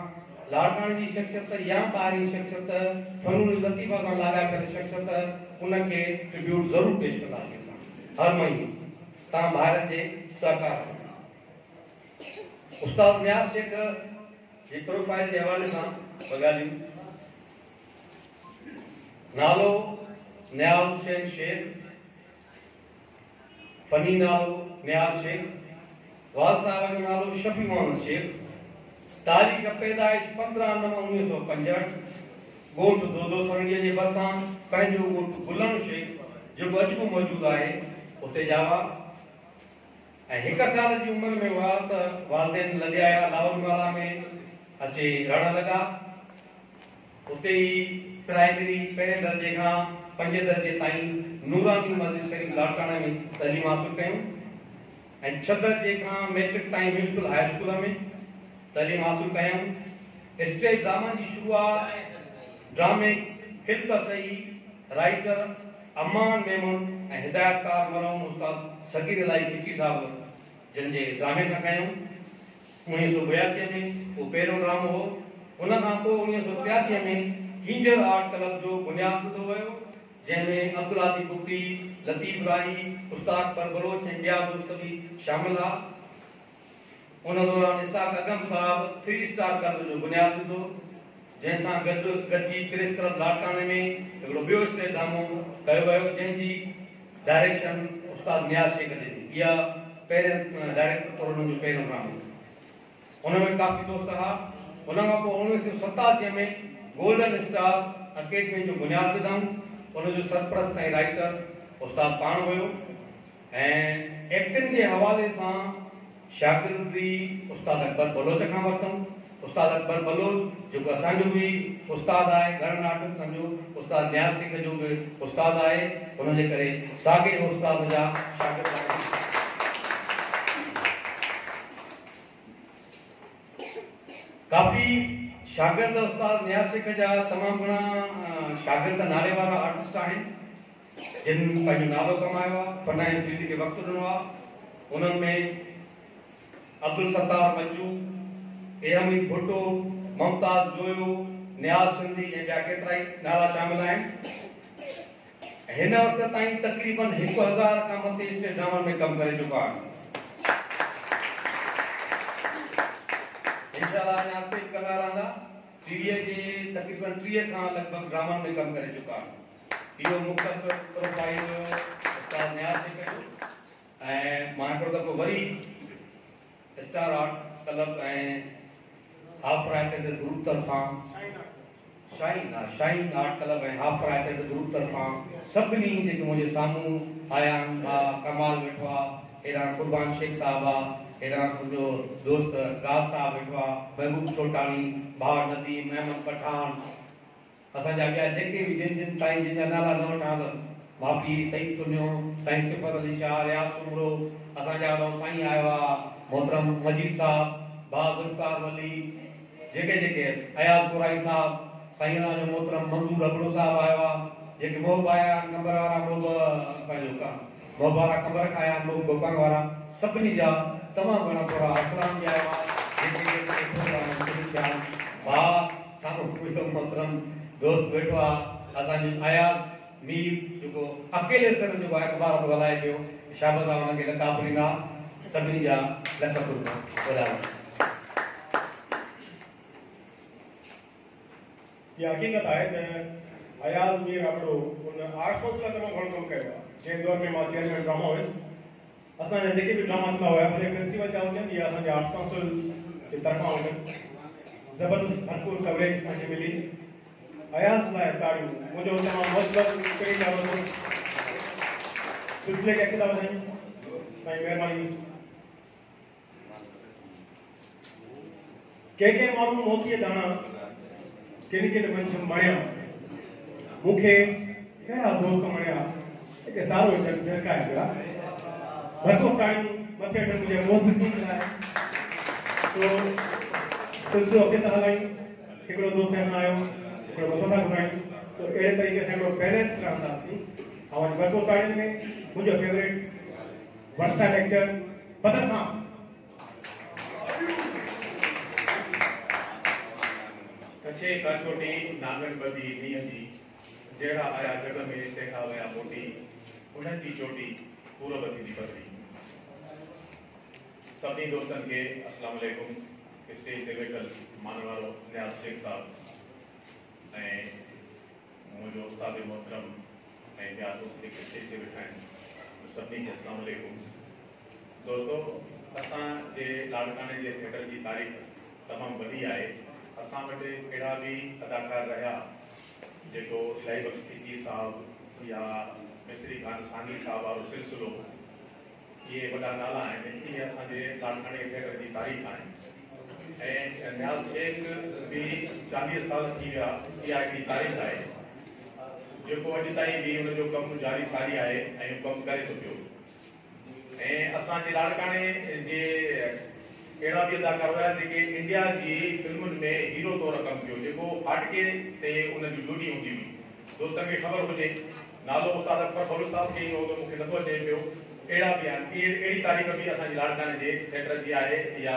लाड़काणे जी शख़्सियत या ॿाहिरीं शख़्सियत, फनून लतीफ़ा सां लाॻापियल शख़्सियत, उनखे ट्रिब्यूट ज़रूरु पेश कंदासीं असां हर महीने, तव्हां ॿाहिरि जे सहकार सां। उस्ताद नियाज़ शेख जी प्रोफाइल जे हवाले सां ॻाल्हियूं। नालो नियाज़ हुसैन शेख, फनी नालो नियाज़ शेख, वाल साहब जो नालो शफी मोहम्मद शेख, तारीख़ पैदाइश 15/9/1965, ॻोठ दोदो सरंगीअ जे भरिसां पंहिंजो ॻोठ गुलाम शेख जेको अॼु बि मौजूदु आहे उते जावा, ऐं 1 साल जी उमिरि में हुआ त वालदेन लॾे आया लाहौरवाला में अचे रहण लॻा। उते ई प्राइमरी पहिरें दर्जे खां 5 दर्जे ताईं नूरानी मस्जिद शरीफ लाड़काणे में तइलीम हासिल कयूं ऐं 6 दर्जे खां मैट्रिक ताईं म्यूनिसिपल हाई स्कूल में तइलीम हासिल कयूं। स्टेज ड्रामा जी शुरूआत ड्रामे खिलत सही राइटर अमान मेमन ऐं हिदायतकार मरहूम उस्ताद सगीर इलाही खिची साहब जिन जे ड्रामे सां कयूं। 1982 में वो पहिरियों ड्रामो हो। उन खां पोइ 1983 में हींजर आर्ट क्लब जो बुनियाद विधो वियो, जंहिंमें अब्दुल आदी बुकरी, लतीफ राही, उस्ताद पर बलोच ऐं ॿिया दोस्त बि शामिल हुआ। उन दौरान इसाक अगम साहब 3 स्टार क्लब जो बुनियाद विधो, जंहिंसां गॾिजी प्रेस क्लब लाड़काणे में हिकिड़ो ॿियो स्टेज ड्रामो कयो वियो, जंहिंजी डायरेक्शन उस्ताद नियाज़ शेख ॾिनी। इहा पहिरें डायरेक्टर तौर हुननि जो पहिरियों ड्रामो। उनमें काफ़ी दोस्त हुआ। उन खां पोइ 1987 में गोल्डन स्टार अकेडमी जो बुनियाद विधऊं। उनजो सरपरस्त ऐं राइटर उस्ताद पाण हुयो ऐं एक्टिंग जे हवाले सां शागिर्दी उस्ताद अकबर बलोच खां वरितऊं। उस्ताद अकबर बलोच जेको असांजो बि उस्ताद आहे, घणनि आर्टिस्टनि जो, उस्ताद नियाज़ शेख जो बि उस्ताद आहे, उनजे करे साॻे उस्ताद जा शागिर्द आहिनि। काफ़ी शागिर्द उस्ताद नियाज़ शेख जा तमामु घणा शागिर्द नाले वारा आर्टिस्ट आहिनि, जिन पंहिंजो नालो कमायो आहे, फना ऐं पीढ़ी खे वक़्तु ॾिनो आहे। उन्हनि में अब्दुल सत्तार मंजू, एहमीद भुट्टो, मुमताज़ जोयो, नियाज़ सिंधी ऐं ॿिया केतिरा ई नाला शामिल आहिनि। हिन वक़्त ताईं तक़रीबन 1000 खां मथे स्टेज ड्रामनि में कमु करे चुका आहिनि। इंशाअल्लाह अञा अॻिते बि कंदा रहंदा। टीवीअ जे तक़रीबन 30 खां लॻभॻि ड्रामनि में कमु करे चुका आहिनि। इहो मुख़्तसर प्रोफाइल उस्ताद नियाज़ शेख जो। ऐं मां हिकिड़ो दफ़ो वरी स्टार आर्ट क्लब ऐं हाफ राइटर जे ग्रुप तरफ़ां शाइन आर्ट क्लब ऐं हाफ राइटर जे ग्रुप तरफ़ां सभिनी जेके मुंहिंजे साम्हूं आया आहिनि, कमाल वेठो आहे, हेॾां कुर्बान शेख साहब आहे, हेॾां मुंहिंजो दोस्त राज साहब वेठो आहे, महबूब सोटाणी, भाउ नदीम, अहमद पठान, असांजा ॿिया जेके बि जिन ताईं जिन नाला न वठां त माफ़ी, सईद तुनियो, साईं सिफत अली शाह, रियाज़ सुमरो, असांजा साईं आयो आहे मोहतरम मजीद साहब, भाउ ज़ुल्फ़कार वली, जेके अयाज़ कुराई साहब, साईं जो मोहतरम मंज़ूर अबड़ो साहब आयो आहे, जेके मोहब आया कमर वारा मोहब पंहिंजो मोहब वारा कमर खाया मोहब गोपांग वारा, सभिनी जा तमामु घणा थोरा असलाम बि आयो आहे। भाउ साम्हूं मोहतरम दोस्त वेठो आहे, असांजो अयाज़ मीर जेको अकेले स्तर जेको आहे अख़बार में ॻाल्हाए पियो, शाबत आहे हुनखे लक़ाब ॾींदा, सभिनी जा लख वॾा। ये हकीकत है त अयाज़ मीर अबड़ो उन आर्ट्स काउंसिल तमामु घणो कमु कयो आहे। जंहिं दौर में मां चेयरमैन ड्रामा हुयुसि, असांजा जेके बि ड्रामा थींदा हुआ भले फेस्टिवल जा हुजनि या असांजे आर्ट्स काउंसिल जे तरफ़ां हुजनि, ज़बरदस्त भरपूर कवरेज असांखे मिली। अयाज़ लाइ ताड़ियूं, मुंहिंजो तमामु मतिलबु कहिड़ी था वठो, सिलसिले खे अॻिते था वधायूं, साईं महिरबानी। के माण्हू मोतीअ दाणा केॾी मंझि मणिया, मूंखे कहिड़ा दोस्त मणिया, जेके सारो झरकाए पिया, भरपूर ताड़ियूं मथे हेठि मुंहिंजे मोहसिन लाइ। तो सिलसिलो अॻिते था हलायूं। हिकिड़ो दोस्त हिन आयो, हिकिड़ो मथो था घुरायूं, तो अहिड़े तरीक़े सां हिकिड़ो बैलेंस रहंदासीं। ऐं भरपूर ताड़ियुनि में मुंहिंजो फेवरेट वर्सटाइल एक्टर बदर खान। कच्छे काछोटी नांगन बदी नीअं जी, जहिड़ा आया जग में तंहिंखा विया मोटी, उन्हनि जी चोटी पूरब थींदी बदली। सभिनी दोस्तनि खे अस्सलाम वालेकुम। स्टेज ते वेठल मानव वारो नियाज़ शेख साहब ऐं मुंहिंजो उस्ताद मोहतरम ऐं ॿिया दोस्त जेके स्टेज ते वेठा आहिनि, सभिनी खे अस्सलाम वालेकुम। दोस्तो, असांजे लाड़काने जे थिएटर जी तारीख़ तमामु वॾी आहे। असां वटि अहिड़ा बि अदाकार रहिया जेको शाही बख्श खिची साहब या मिस्री खान सानी साहब वारो सिलसिलो, इहे वॾा नाला आहिनि। इहे असांजे लाड़काने थिएटर जी तारीख़ आहिनि। ऐं नियाज़ शेख बि 40 साल थी विया, इहा हिकिड़ी तारीख़ आहे जेको अॼु ताईं बि हुनजो कमु जारी सारी आहे ऐं कमु करे थो पियो। ऐं असांजे लाड़काने जे अहिड़ा बि अदाकार हुआ जेके इंडिया जी फिल्मुनि में हीरो तौरु कमु कयो, जेको फाटके ते उनजी ड्यूटी हूंदी हुई। दोस्तनि खे ख़बर हुजे, नालो उस्ताद अकबर बलोच साहब खे ई हो, मूंखे नथो अचे पियो। अहिड़ा बि आहिनि। अहिड़ी तारीख़ बि असांजी लाड़काने जे थिएटर जी आहे। या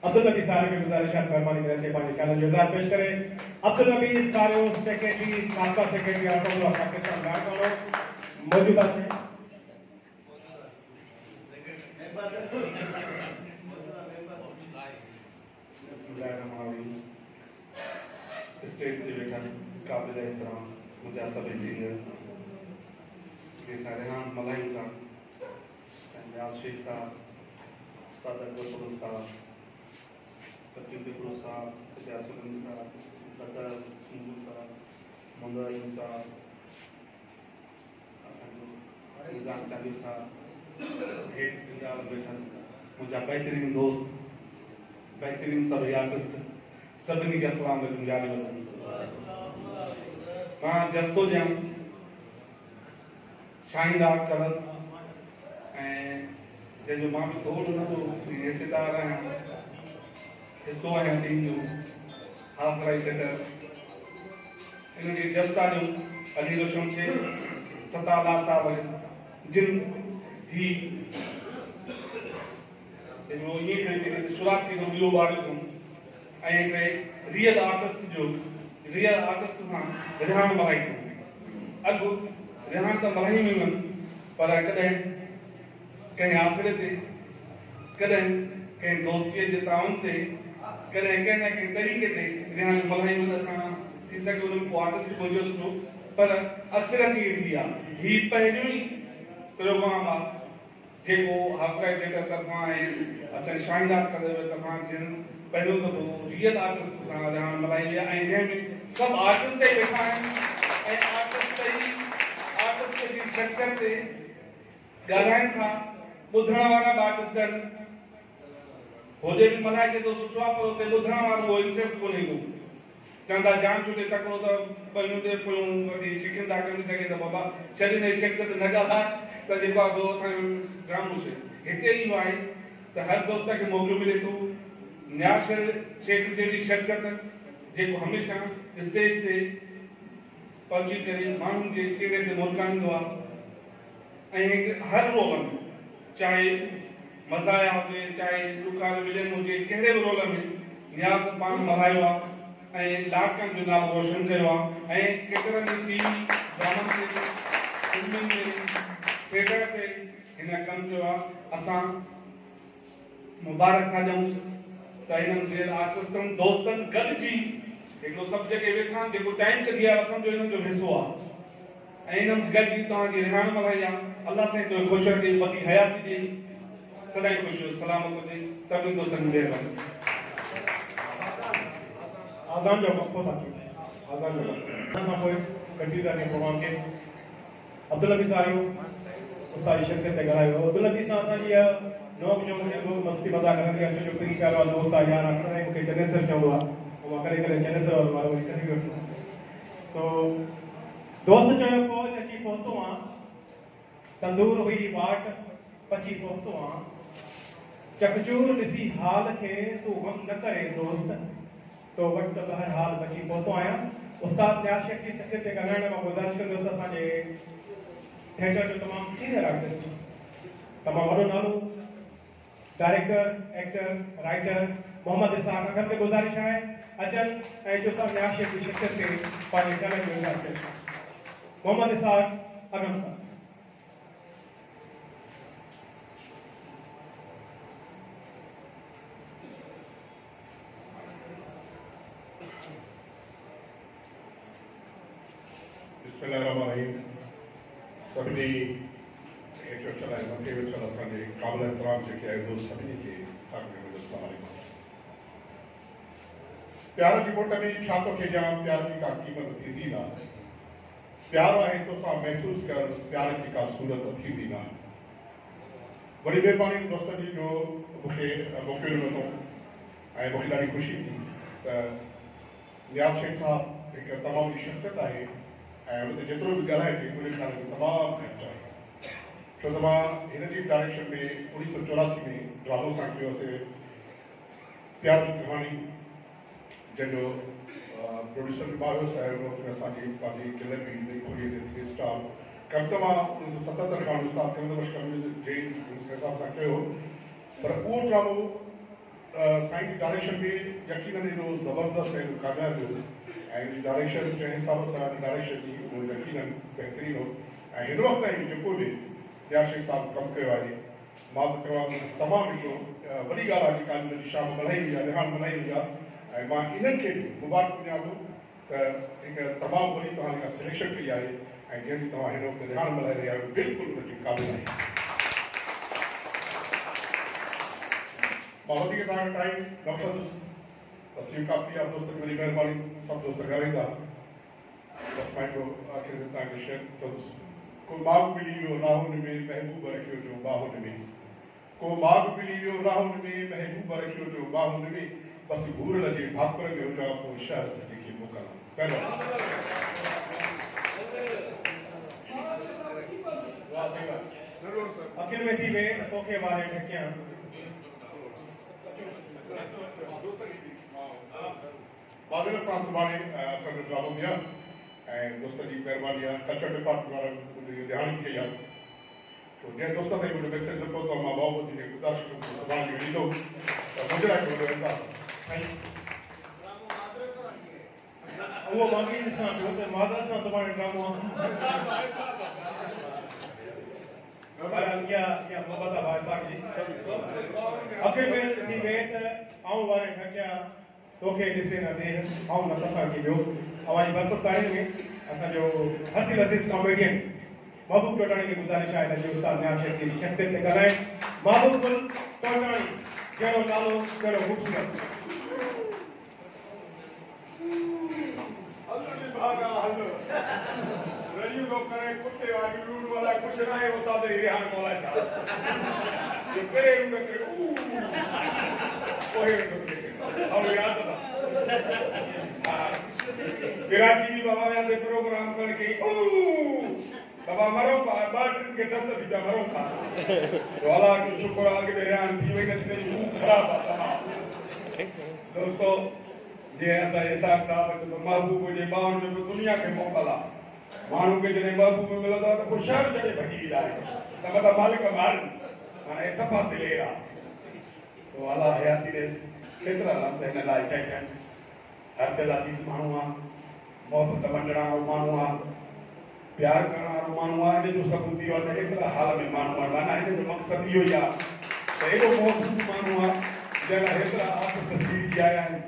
अब्दुल नबी सारे की गुजारिश है मेहरबानी करे पानी चैनल जो इज़ार पेश करे अब्दुल नबी सारे सेक्रेटरी साबका सेक्रेटरी आटो पाकिस्तान गार्ड वालों मौजूदा थे स्टेट के बेटा काबिल एहतराम मुजासब सीनियर के सारे नाम मलाई साहब संजाज शेख साहब सादर गुरु साहब कत्ती गुरु साहब यासुद्दीन साहब बदर सुंदर साहब मंदर साहब असन निजाम चालू साहब हेड पंजाब बेटा मुझा बेहतरीन दोस्त बेहतरीन सब आर्टिस्ट सभिनी खे अस्सलाम वालेकुम जारी मां जस्तो ॼम शाहीनदार कर ऐं जंहिंजो मां बि थोरो नथो हिसेदार आहियां हिसो आहियां टीम जो हाफ राइटर इनखे जस्ता ॾियूं अली रोशन शेख सतालार साहब जिन ही जो ईअं शुरूआत थी तो ॿियो ॿार थियूं ऐं रियल आर्टिस्ट सां रिहान मलाई थो अॻु रिहान त मलाई में वञ पर कॾहिं कंहिं आसिरे ते कॾहिं कंहिं दोस्तीअ जे ताउन ते कॾहिं कंहिं न कंहिं तरीक़े ते रिहान मलाई में असां थी सघे उन में को आर्टिस्ट खोजियो सुठो पर अक्सरियत इहा थी आहे हीउ पहिरियों ई प्रोग्राम आहे जेको हाफराई जेकर तरफ़ां ऐं असां शाहीनदार करे तरफ़ां जिन पहिरियों दफ़ो रियल आर्टिस्ट सां रिहान मलाई विया ऐं जंहिंमें सभु आर्टिस्ट ई वेठा आहिनि ऐं आर्टिस्ट जी शख़्सियत ते ॻाल्हाइनि था ॿुधण वारा बि आर्टिस्ट आहिनि होॾे बि मलाई जेको सुठो आहे पर उते ॿुधण वारो उहो इंट्रस्ट कोन्हे को चवंदा जान छुटे तकिड़ो त पयूं ते पियूं वरी शिकिंदा करे सघे त बाबा छॾे न शख़्सियत न ॻाल्हाए त जेको आहे सो असांजो ड्रामो शे हिते इहो आहे त हर दोस्त खे मौक़ो मिले थो न्याज शेख जहिड़ी शख़्सियत जेको हमेशह स्टेज ते पहुची करे माण्हुनि जे चेहरे ते मुस्काईंदो आहे ऐं हर रोल में चाहे मज़ाया हुजे चाहे ॾुखार विलन हुजे कहिड़े बि रोल में न्याज़ पाण मल्हायो आहे ऐं लाखनि जो नालो रोशन कयो आहे ऐं केतिरनि ई टीवी ड्रामनि ते फिल्मुनि ते थिएटर ते हिन कमु कयो आहे असां मुबारक था ॾियूंसि त हिननि रियल आर्टिस्टनि दोस्तनि गॾिजी हिकिड़ो सभु जॻह वेठा आहिनि जेको टाइम कढी आहे असांजो हिननि जो हिसो आहे ऐं हिननि गॾिजी तव्हांजी रिहान मलाई आहे अलाह साईं तोखे ख़ुशि रखे वॾी हयाती ॾे सदाईं ख़ुशि हो सलामत हुजे सभिनी दोस्तनि खे महिरबानी आज़ान जो वक़्फ़ो था कयूं आज़ान जो वक़्फ़ो खां पोइ कंटिन्यू था कयूं प्रोग्राम खे अब्दुल नबी साहिब उस्ताद जी शख़्सियत ते ॻाल्हायो अब्दुल नबी सां असांजी नौक जो मुंहिंजो मस्ती मज़ाक करंदी आहे जो प्री प्यारो आहे दोस्त आहे यार आहे मूंखे चनेसर चवंदो आहे मां करे करे चनेसर वारो वरी करे वठो सो दोस्त चयो पहुच अची पहुतो आहियां तंदूर हुई वाट पची पहुतो आहियां चकचूर ॾिसी हाल खे तूं गम न करे दोस्त तो वक्त बहरहाल बची पहुतो आहियां उस्ताद न्याज़ शेख जी शख़्सियत ते ॻाल्हाइण मां गुज़ारिश कंदुसि असांजे थिएटर जो तमामु सीनियर आर्टिस्ट तमामु वॾो नालो director actor writer Mohammad Ishaq अगर में गुज़ारिश है अचन ऐं जो साहब न्याज़ शेख जी शख़्सियत ते पंहिंजे चैनल जो इज़ार कयो मोहम्मद इसाक अगम साहब बिस्मिल्लाहिर्रहमानिर्रहीम सभिनी हेठि वेठल ऐं मथे वेठल असांजे क़ाबिल एहतराम जेके आहे दोस्त सभिनी खे अस्सलाम वालेकुम प्यार जी मोट में छा तोखे ॼाण प्यार जी का क़ीमत थींदी न प्यार आहे तोसां महसूस कर प्यार जी का सूरत थींदी न वॾी महिरबानी दोस्तनि जी जो मूंखे मौक़ो ॾिनो अथऊं ऐं मूंखे ॾाढी ख़ुशी थी त न्याज़ शेख साहब हिकु तमामु शख़्सियत आहे ऐं हुन ते जेतिरो बि ॻाल्हाए थी मुंहिंजे ख़्याल में तमामु ख़र्च आहे छो त मां हिन जी डायरेक्शन में 1984 में ड्रामो सां कयो हुयोसीं प्यार की कहानी जंहिंजो प्रोड्यूसर बि मां हुयुसि ऐं उन वक़्त में असांजी पंहिंजी गिलर बि खोली ते स्टार कम त मां 1977 खां उस्ताद कंदमश कम्यूनिस्ट जे हिसाब सां कयो पर उहो ड्रामो साईं जी डायरेक्शन में यकीनन एॾो ज़बरदस्त ऐं कामयाब हो ऐं डायरेक्शन जंहिं हिसाब सां डायरेक्शन जी उहो यकीनन बहितरीन हो ऐं हिन वक़्त ताईं जेको बि रियाज़ शेख साहब कमु कयो आहे मां त तमामु हिकिड़ो वॾी ॻाल्हि आहे जेका हिन जी शाम मल्हाई वई आहे रिहान मल्हाई वई आहे ऐं मां इन्हनि खे बि मुबारक ॾियां थो त हिकु तमामु वॾी तव्हां जेका सिलेक्शन कई आहे ऐं जंहिंजी तव्हां हिन वक़्तु रिहान मल्हाए रहिया आहियो बिल्कुलु उनजी क़ाबिल आहे मां वधीक तव्हांजो टाइम न वठंदुसि बसि इहो काफ़ी आहे दोस्तनि जी वॾी महिरबानी सभु दोस्त ॻाल्हाईंदा बसि पंहिंजो आख़िर में तव्हांखे शेयर कंदुसि को माग मिली वियो राहुन में महबूब रखियो जो बाहुन में को माग मिली वियो राहुन में महबूब रखियो जो बाहुन में बसि घूरण जे भाकुर में हुजां पोइ शहर सॼे खे मोकलां पहिरियों अखिल में थी वे तोखे वारे ठकियां बादल सां सुभाणे असांजो ड्रामो बि आहे ऐं दोस्त जी महिरबानी आहे कल्चर डिपार्टमेंट वारनि उनजी ध्यानु कई आहे छो जंहिं दोस्त ताईं मुंहिंजो मैसेज न पहुतो मां मोहम्मद जी खे गुज़ारिश कयूं सुभाणे जो ॾींदो त मुंहिंजे लाइ वेंदा उहो मां बि ॾिसां पियो त मादर सां सुभाणे ड्रामो अखिल में थी वे त आऊं वारे ठकिया तोखे ॾिसे न दे आऊं न पसंदि की ॿियो अवाजी बरकत पाणी में असांजो हसील अज़ीज़ कॉमेडियन महबूब टोटाणी खे गुज़ारिश आहे त जो उस्ताद नियाज़ शेख जी शख़्सियत ते ॻाल्हाइनि महबूब टोटाणी कहिड़ो नालो कहिड़ो ख़ूबसूरत रड़ियूं तो करे कुत्ते वाली लूट वाला कुछ ना है उस्ताद रिहान मौला था ये करे रूट के ओए और याद था कराची भी बाबा याद प्रोग्राम करके बाबा मरो बार के टस्ट भी मरो था तो अल्लाह का शुक्र आगे रिहान थी वही करते खराब था दोस्तों जे ऐसा हिसाब साहब तो महबूब जे बावन में दुनिया के मोकला मानू के जने महबूब में मिलंदो त पोइ शहर छॾे भॼी वेंदा आहिनि त मतिलबु मालिक मार माना हे सफ़ा दिलेर आहे तो अला हयाती ॾे केतिरा लफ़्ज़ हिन लाइ चइजनि हर दिल अज़ीज़ माण्हू आहे मोहबत वंडण वारो माण्हू आहे प्यार करण वारो माण्हू आहे हिन जो सबूत इहो आहे त एतिरा हाल में माण्हू आहे माना हिन जो मक़सदु इहो ई आहे त एॾो मोहबत माण्हू आहे जंहिं लाइ हेतिरा आफ़त थी आया आहिनि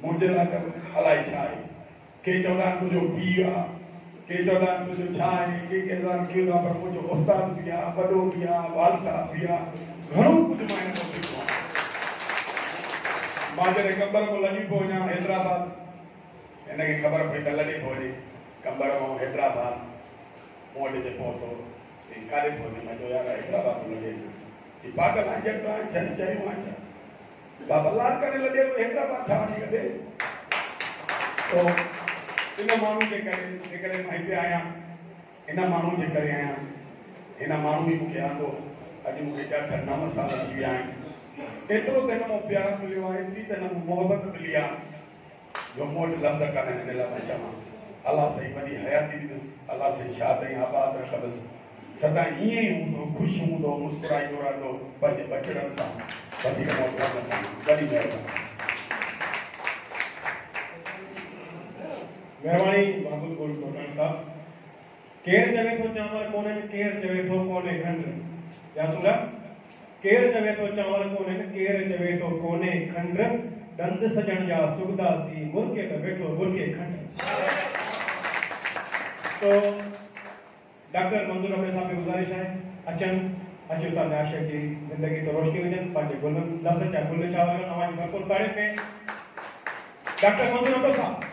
मुंहिंजे लाइ त अलाए छा आहे के चवंदा आहिनि तुंहिंजो पीउ आहे के चवंदा आहिनि तुंहिंजो छा आहे के चवंदा आहिनि की पर मुंहिंजो उस्ताद बि आहे वॾो बि आहे वाल साहब बि आहे घणो कुझु मां हिन खां सिखियो आहे मां जॾहिं कबर में लॻी पियो वञा हैदराबाद हिनखे ख़बर पई त लॾे थो वञे कबर मां हैदराबाद मूं वटि जे पहुतो काॾे थो वञे मां चयो यार हैदराबाद थो लॻे की पागल आहे जट आहे छह चरियूं आहे बाबा लाल करे लॾे हैदराबाद छा वञी करे तो इन माण्हू जे करे जेकॾहिं मां हिते आहियां इन माण्हू जे करे आहियां हिन माण्हू बि मूंखे आंदो अॼु मूंखे 8-9 साल थी विया आहिनि एतिरो त हिन मां प्यार मिलियो आहे एतिरी त हिन मां मोहबत मिली आहे जो मूं वटि लफ़्ज़ कान्हनि हिन लाइ मां चवां अलाह सही वॾी हयाती ॾिनुसि अलाह सही शाद ऐं आबाद रखंदुसि सदा ईअं ई हूंदो ख़ुशि हूंदो मुस्कुराईंदो रहंदो पंहिंजे बचड़नि सां वधीक मोहबत वॾी महिरबानी महबूब गुल टोटाणी साहब केर चवे थो चांवर कोन्हे केर चवे थो कोन्हे खंड या सुना केर चवे थो चांवर कोन्हे केर चवे थो कोन्हे खंड दंद सजण जा सुगदासी मुर्गे त वेठो मुर्गे खंड तो डॉक्टर मंजूर अहमद साहब की गुजारिश है अचन अचो साहब आशा की जिंदगी तो रोशनी वजन पांचे गुल लफ्ज जा गुल चावल आवाज भरपूर तारीफ में डॉक्टर मंजूर अहमद साहब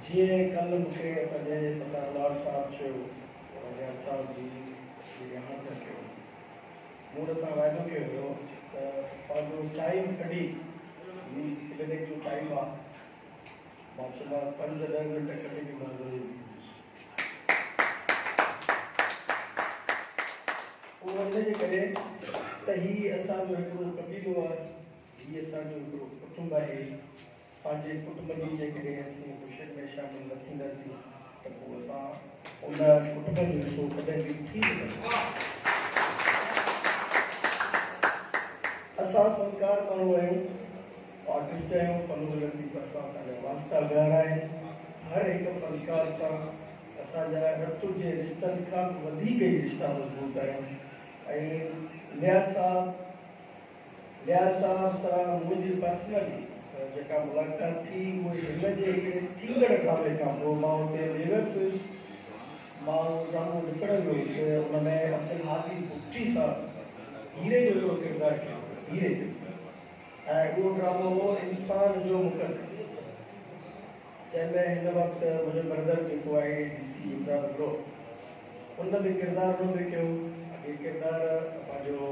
जी कल मुझे सरदार लॉर्ड साहब साहब जी यहाँ तक मूड सां वाइदो कयो टाइम कढी क्लिनिक जो टाइम आहे मां सुबुह 5-10 मिंट कढी बि मां ज़रूरु उहो हिन जे करे त हीउ असांजो हिकिड़ो कबीलो आहे हीउ असांजो हिकिड़ो कुटुंब आहे पंहिंजे कुटुंब जी जेकॾहिं असीं ख़ुशियुनि में शामिल न थींदासीं त पोइ असां उन कुटुंब जो हिसो कॾहिं बि थी सघंदो असां फनकार माण्हू आहियूं आर्टिस्ट आहियूं फनोलंदी असां पंहिंजा वास्ता घर आहिनि हर हिकु फनकार सां असांजा रत जे रिश्तनि खां वधीक ई रिश्ता मज़बूत आहिनि ऐं लियाज़ साहब सां मुंहिंजी पर्सनली जेका मुलाक़ात थी उहे हिन जे हिकिड़े थींदड़ ड्रामे खां पोइ मां हुते लेवल हुयुसि मां ड्रामो ॾिसण वियुसि हुन में अब्दुल हादी बुक्ची साहब हीरे जो हिकिड़ो किरदारु कयो हीरे जो ऐं उहो ड्रामो हो इंसान जो मुक़दर जंहिंमें हिन वक़्तु मुंहिंजो ब्रदर जेको आहे DC इमरान ब्रो उन बि किरदारु हुन बि कयो ये किरदार पंहिंजो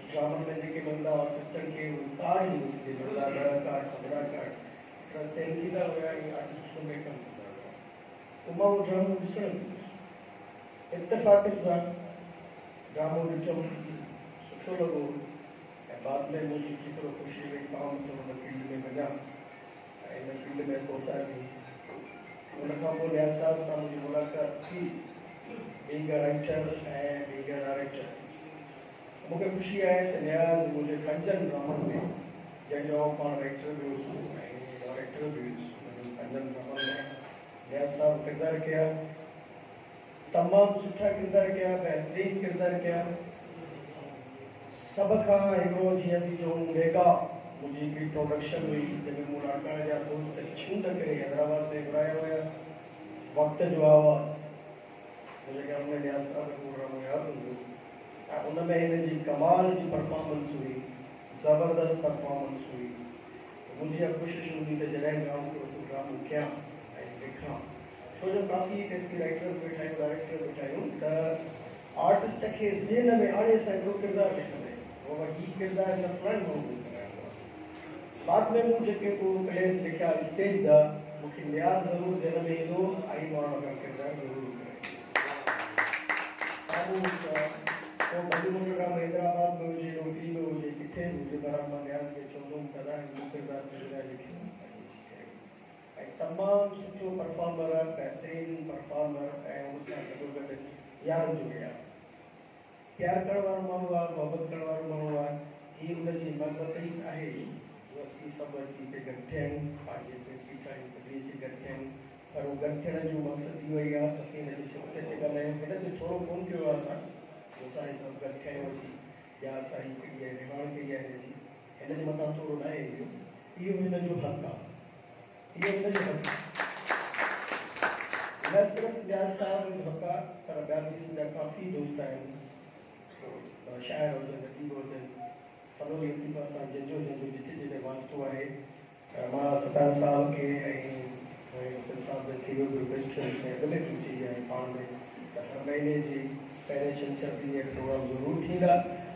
ड्रामनि में जेके नंढा आर्टिस्टनि खे कार्ड ई ॾिसजे नंढा 10 कार्ड 15 कार्ड हिकिड़ा सेल थींदा हुया ऐं आर्टिस्ट में कमु कंदा हुया पोइ मां उहो ड्रामो ॾिसणु इत्तेफ़ाक़नि सां ड्रामो ॾिठुमि सुठो लॻो ऐं बाद में मुंहिंजी केतिरो ख़ुशी हुई मां हुन फील्ड में वञा ऐं हिन फील्ड में पहुतासीं उन खां पोइ लियाज़ साहब सां मुंहिंजी मुलाक़ात थी being a writer and being a director. मूंखे ख़ुशी आहे त लियाज़ मुंहिंजे 5 ड्रामनि में जंहिंजो पाण राइटर बि हुयुसि ऐं डायरेक्टर बि हुयुसि 5 ड्रामनि में लियाज़ साहब किरदार कया तमामु सुठा किरदार कया बहितरीन किरदार कया सभ खां हिकिड़ो जीअं असीं चऊं मेगा मुंहिंजी हिकिड़ी प्रोडक्शन हुई जंहिंमें मूं नाटक जा दोस्त छूंड करे हैदराबाद में घुराया हुया वक़्त जो आवाज़ मुझे हमने लियाज़ साहब को ड्रामो यादि हूंदो ऐं उन में हिन जी कमाल जी परफॉर्मेंस हुई ज़बरदस्त परफॉर्मेंस हुई मुंहिंजी इहा कोशिशि हूंदी त जॾहिं मां ड्रामो कयां ऐं ॾेखां छो जो काफ़ी टेस्टी राइटर वेठा आहियूं डायरेक्टर वेठा आहियूं त आर्टिस्ट खे ज़हन में आणे सां हिकिड़ो किरदारु ॾेखारे बाबा हीउ किरदारु हिन फलाणे माण्हू कराइणो आहे बाद में मूं जेके पोइ प्लेस लिखिया स्टेज जा मूंखे लियाज़ ज़रूरु ज़हन में ईंदो आई माण्हू अगरि किरदारु ज़रूरु ड्रामो हैदराबाद में हुजे नौकरी में हुजे किथे बि हुजे पर मां लियाज़ खे चवंदुमि दादा हिन किरदारु लिखियो ऐं तमामु सुठो परफॉर्मर बहितरीन परफॉर्मर ऐं हुन सां गॾोगॾु यारनि जो यार प्यार करण वारो माण्हू आहे मोहबत करण वारो माण्हू आहे हीअ हुनजी मक़सद ई आहे असीं सभु अची हिते गॾु थियनि पंहिंजे पेटी ठाहियूं कॾहिं अची गॾु थियनि पर उहो गॾु थियण जो मक़सदु इहो ई आहे असीं हिनजी शख़्सियत ते ॻाल्हायूं हिन ते थोरो कोन कयो आहे असां असां सभु गॾु थियूं अची या असां हिकिड़ी आहे निर्माण कई आहे हिन जे मथां थोरो न आहे इहो हिन जो हक़ु आहे इहो हिन जो हक़ु न सिर्फ़ु लियाज़ साहब जो हक़ु आहे पर ॿिया बि मुंहिंजा काफ़ी दोस्त आहिनि शाइर हुजनि अदीब हुजनि फनोली अदीब सां जंहिंजो जिते जिते वास्तो आहे मां सतार साहब खे ऐं साहब थी वियो रिक्वेस्ट गले पूछी आहे पाण में त हर महीने जी पहिरें छंछरु ॾींहुं प्रोग्राम ज़रूरु थींदा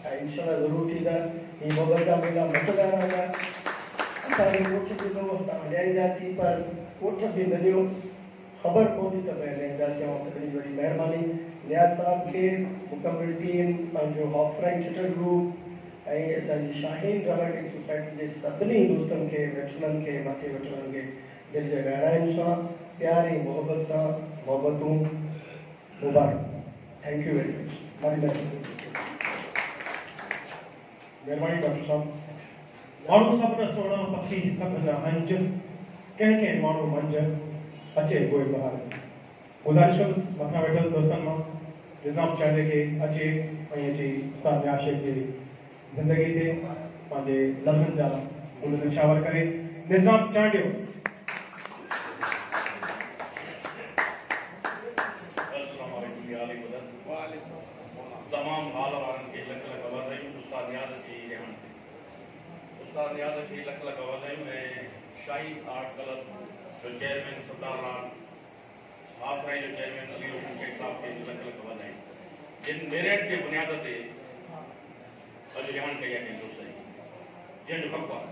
ऐं इंशाल्लाह ज़रूरु थींदा हीअ मोहबत जा मेला मतदार आया असांखे कोठ ॾिनो असां हलियाईंदासीं पर कोठ बि न ॾियो ख़बर पवंदी त भई हलियाईंदासीं ऐं तकड़ी वॾी महिरबानी लियाज़ साहब खे मुकमिल टीम पंहिंजो हॉफराइन थिएटर ग्रुप ऐं असांजी शाहीन ड्रामेटिक सोसाइटी जे सभिनी दोस्तनि खे वेठलनि खे मथे वेठलनि खे दिलि जे गहराइनि सां प्यार ऐं मोहबत सां मोहबतूं मुबारक थैंक यू वेरी मच महिरबानी डॉक्टर साहब माण्हू सभु न सोना पखी सभु न हंज कंहिं कंहिं माण्हू मंझ अचे गोए बहार गुज़ारिश कंदुसि मथां वेठल दोस्तनि मां निज़ाम चांडे खे अचे ऐं अची उस्ताद नियाज़ शेख जी ज़िंदगी ते पंहिंजे लफ़्ज़नि जा गुल निशावर करे निज़ाम चांडियो तमाम हाल वारनि खे लख लख वाधायूं उस्ताद नियाज़ जी रहण ते उस्ताद नियाज़ खे लख लख वाधायूं ऐं शाही आर्ट क्लब जो चेयरमैन सरदार लाल आफराई जो चेयरमैन अली रोशन शेख साहब खे लख लख वाधायूं जिन मेरिट जे बुनियाद ते अॼु रहण कई आहे कंहिं दोस्त जी जंहिंजो हक़ु आहे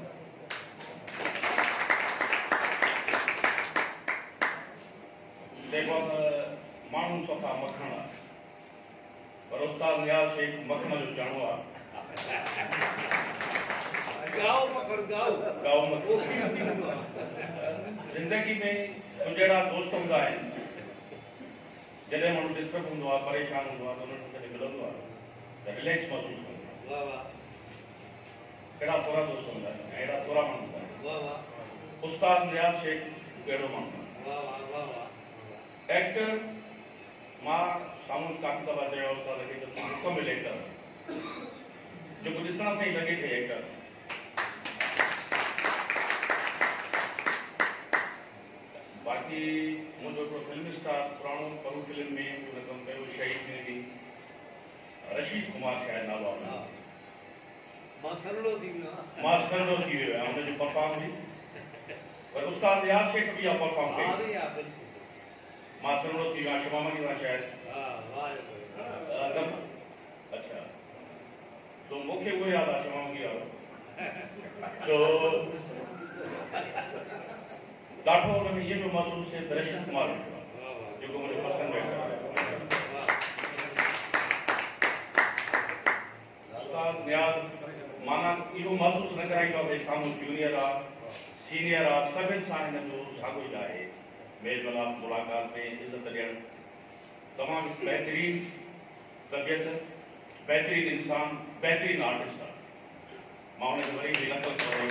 देखो मानू सफ़ा मखण पर उस्ताद नियाज़ शेख मखण जो ॼाणो आहे गाओ मखण ज़िंदगी में कुछ अहिड़ा दोस्त हूंदा आहिनि जॾहिं माण्हू डिस्टर्ब हूंदो आहे परेशान हूंदो आहे त उन्हनि खे मिलंदो आहे त रिलैक्स महसूस कंदो आहे अहिड़ा थोरा दोस्त हूंदा आहिनि अहिड़ा थोरा माण्हू हूंदा आहिनि उस्ताद नियाज़ शेख अहिड़ो माण्हू एक्टर मां साम्हूं काफ़ी दफ़ा चयो उस्ताद खे त तूं मुकमिल एक्टर जेको ॾिसण सां ई लॻे थी एक्टर बाक़ी मुझे फिल्म स्टार पुराणो परू फिल्म में जो कम कयो शहीद में भी रशीद कुमार शायद नालो आहे मां सरलो थी वियो आहियां हुनजो परफॉर्म बि पर उस्ताद नियाज़ शेख बि आहे परफॉर्म कई मां सरलो थी वियो आहियां शमामणी मां शायद अच्छा तो मूंखे उहो यादि आहे शमामणी वारो तो ॾाढो हुनमें इहो बि महसूस थिए रशीद कुमार जेको मुंहिंजो पसंदि आहे उस्ताद नियाज़ माना इहो महसूस न कराईंदो आहे भई साम्हूं जूनियर आहे सीनियर आहे सभिनि सां हिन जो साॻियो ई आहे मेल मिलाप मुलाक़ात में इज़त ॾियणु तमामु बहितरीनु तबियत बहितरीनु इंसान बहितरीनु आर्टिस्ट आहे मां हुनखे वरी बि नक़ल कयो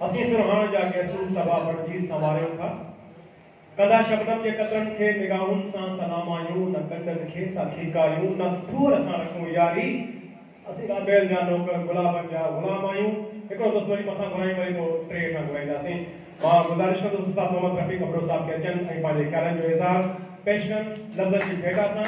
असीं सुरहाण जा गैसू सभा बणजी संवारियो था कदा शबनम जे कतरनि खे निगाहुनि सां सलामायूं न कंदनि खे था खीकारियूं न थूर सां रखूं यारी असीं राबेल जा नौकर गुलाबनि जा गुलाम आहियूं हिकिड़ो दोस्त वरी मथां घुराई वरी पोइ टे खां घुराईंदासीं मां गुज़ारिश कंदुसि उस्ताद मोहम्मद रफ़ीक अब्रो साहब खे अचनि ऐं पंहिंजे ख़्यालनि जो इज़हार पेश कनि लफ़्ज़नि जी भेटा सां